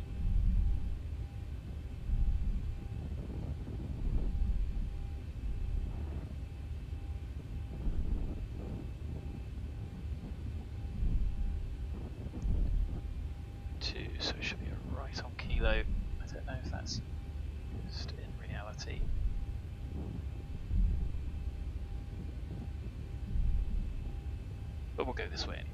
[SPEAKER 1] So it should be right on Kilo. I don't know if that's just in reality. But we'll go this way anyway.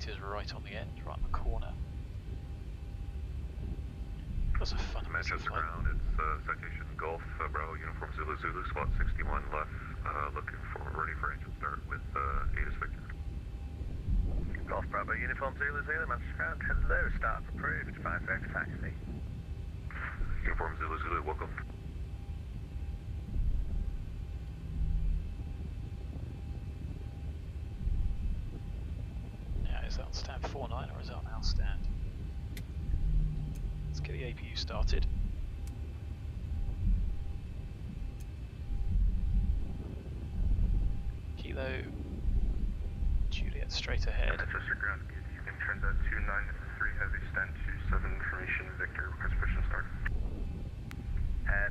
[SPEAKER 1] Is right on the end, right in the corner. That's a fun
[SPEAKER 7] Manchester ground, it's citation Golf, Bravo, Uniform Zulu Zulu, spot 61 left, looking for, ready for engine start with ATIS Victor.
[SPEAKER 2] Golf Bravo, Uniform Zulu Zulu, Manchester ground, hello, start approved, 5 for taxi.
[SPEAKER 7] Uniform Zulu Zulu, welcome.
[SPEAKER 1] Is that on stand 49 or is that on our stand? Let's get the APU started. Kilo, Juliet straight ahead.
[SPEAKER 7] Manchester ground, you can transit 293 heavy, stand 27 information, Victor, request push and start.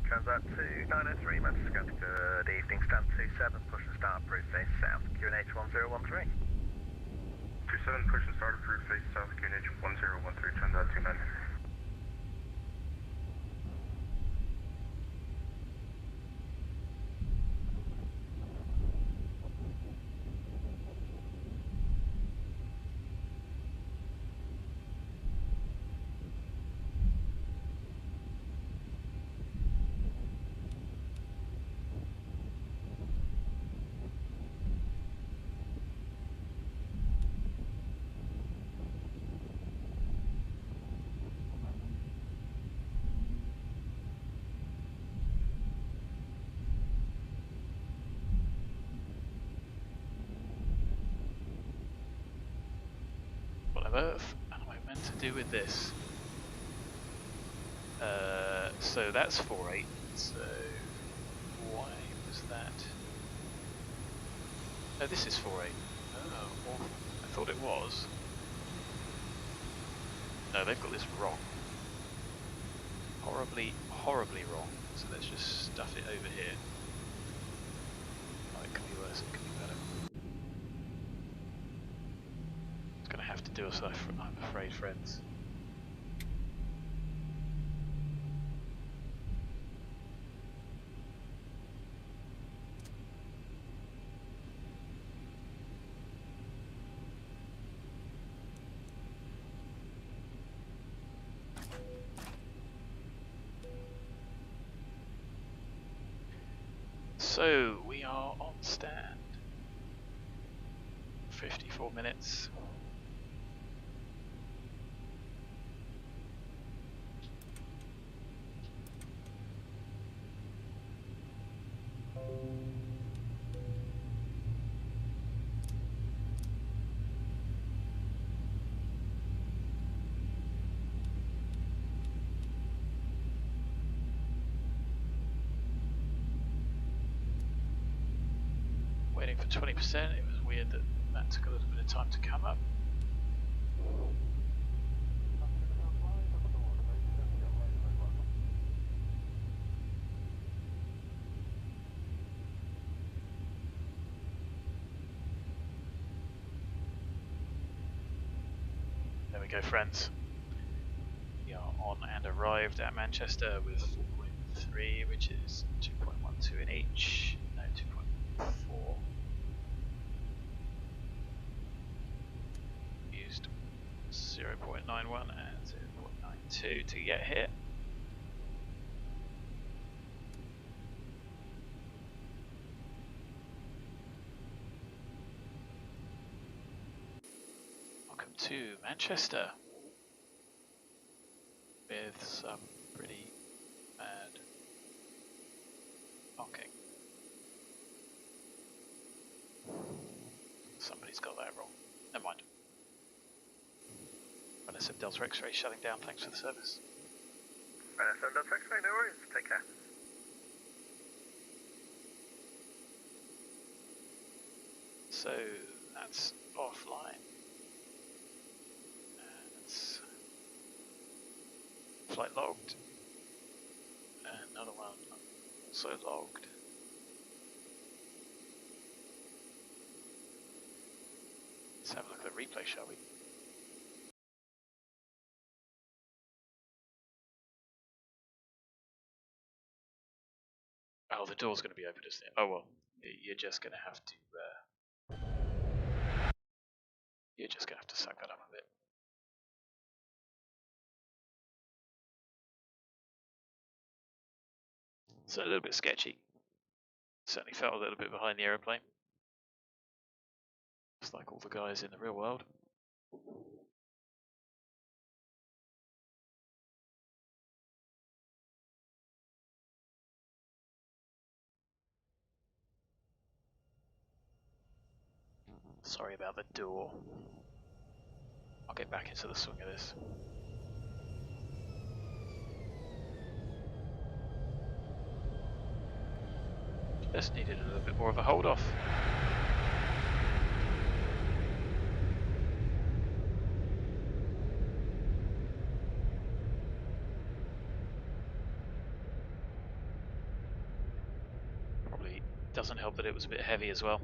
[SPEAKER 2] Transit 2903, Manchester ground, good evening, stand 27, push and start, approved, face south, QNH 1013.
[SPEAKER 7] 27, push and start approved, face south, QNH 1013, transit 29.
[SPEAKER 1] Earth, and am I meant to do with this? So that's 48, so why was that? No, this is 48. Oh, awful. I thought it was. No, they've got this wrong. Horribly, horribly wrong. So let's just stuff it over here. Oh, it could be worse, it could be better. Gonna have to do us, I'm afraid, friends. So we are on stand. 54 minutes. waiting for 20%. It was weird that that took a little bit of time to come up. There we go, friends. We are on and arrived at Manchester with 4.3, which is 2.12 in each. No, 2.4. Used 0.91 and 0.92 to get here. Welcome to Manchester with some pretty bad parking. Somebody's got that wrong. Never mind. NSM Delta X-ray shutting down, thanks for the service.
[SPEAKER 2] NSM Delta X-ray, no worries, take care.
[SPEAKER 1] So that's offline. That's flight logged. Another one also logged. Let's have a look at the replay, shall we? Oh, the door's going to be open, isn't it? Oh well, you're just going to have to. You're just going to have to suck that up a bit. It's a little bit sketchy. Certainly felt a little bit behind the aeroplane. Just like all the guys in the real world. Sorry about the door. I'll get back into the swing of this. Just needed a little bit more of a hold off. Probably doesn't help that it was a bit heavy as well.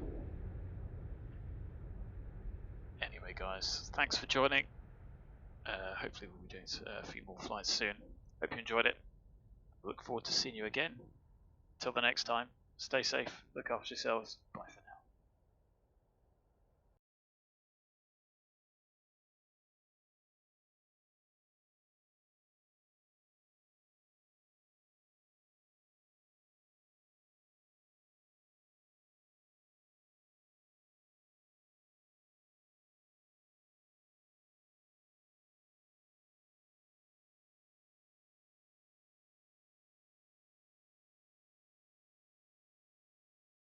[SPEAKER 1] Anyway guys, thanks for joining. Hopefully we'll be doing a few more flights soon. Hope you enjoyed it. Look forward to seeing you again. Until the next time, stay safe, look after yourselves. Bye for now.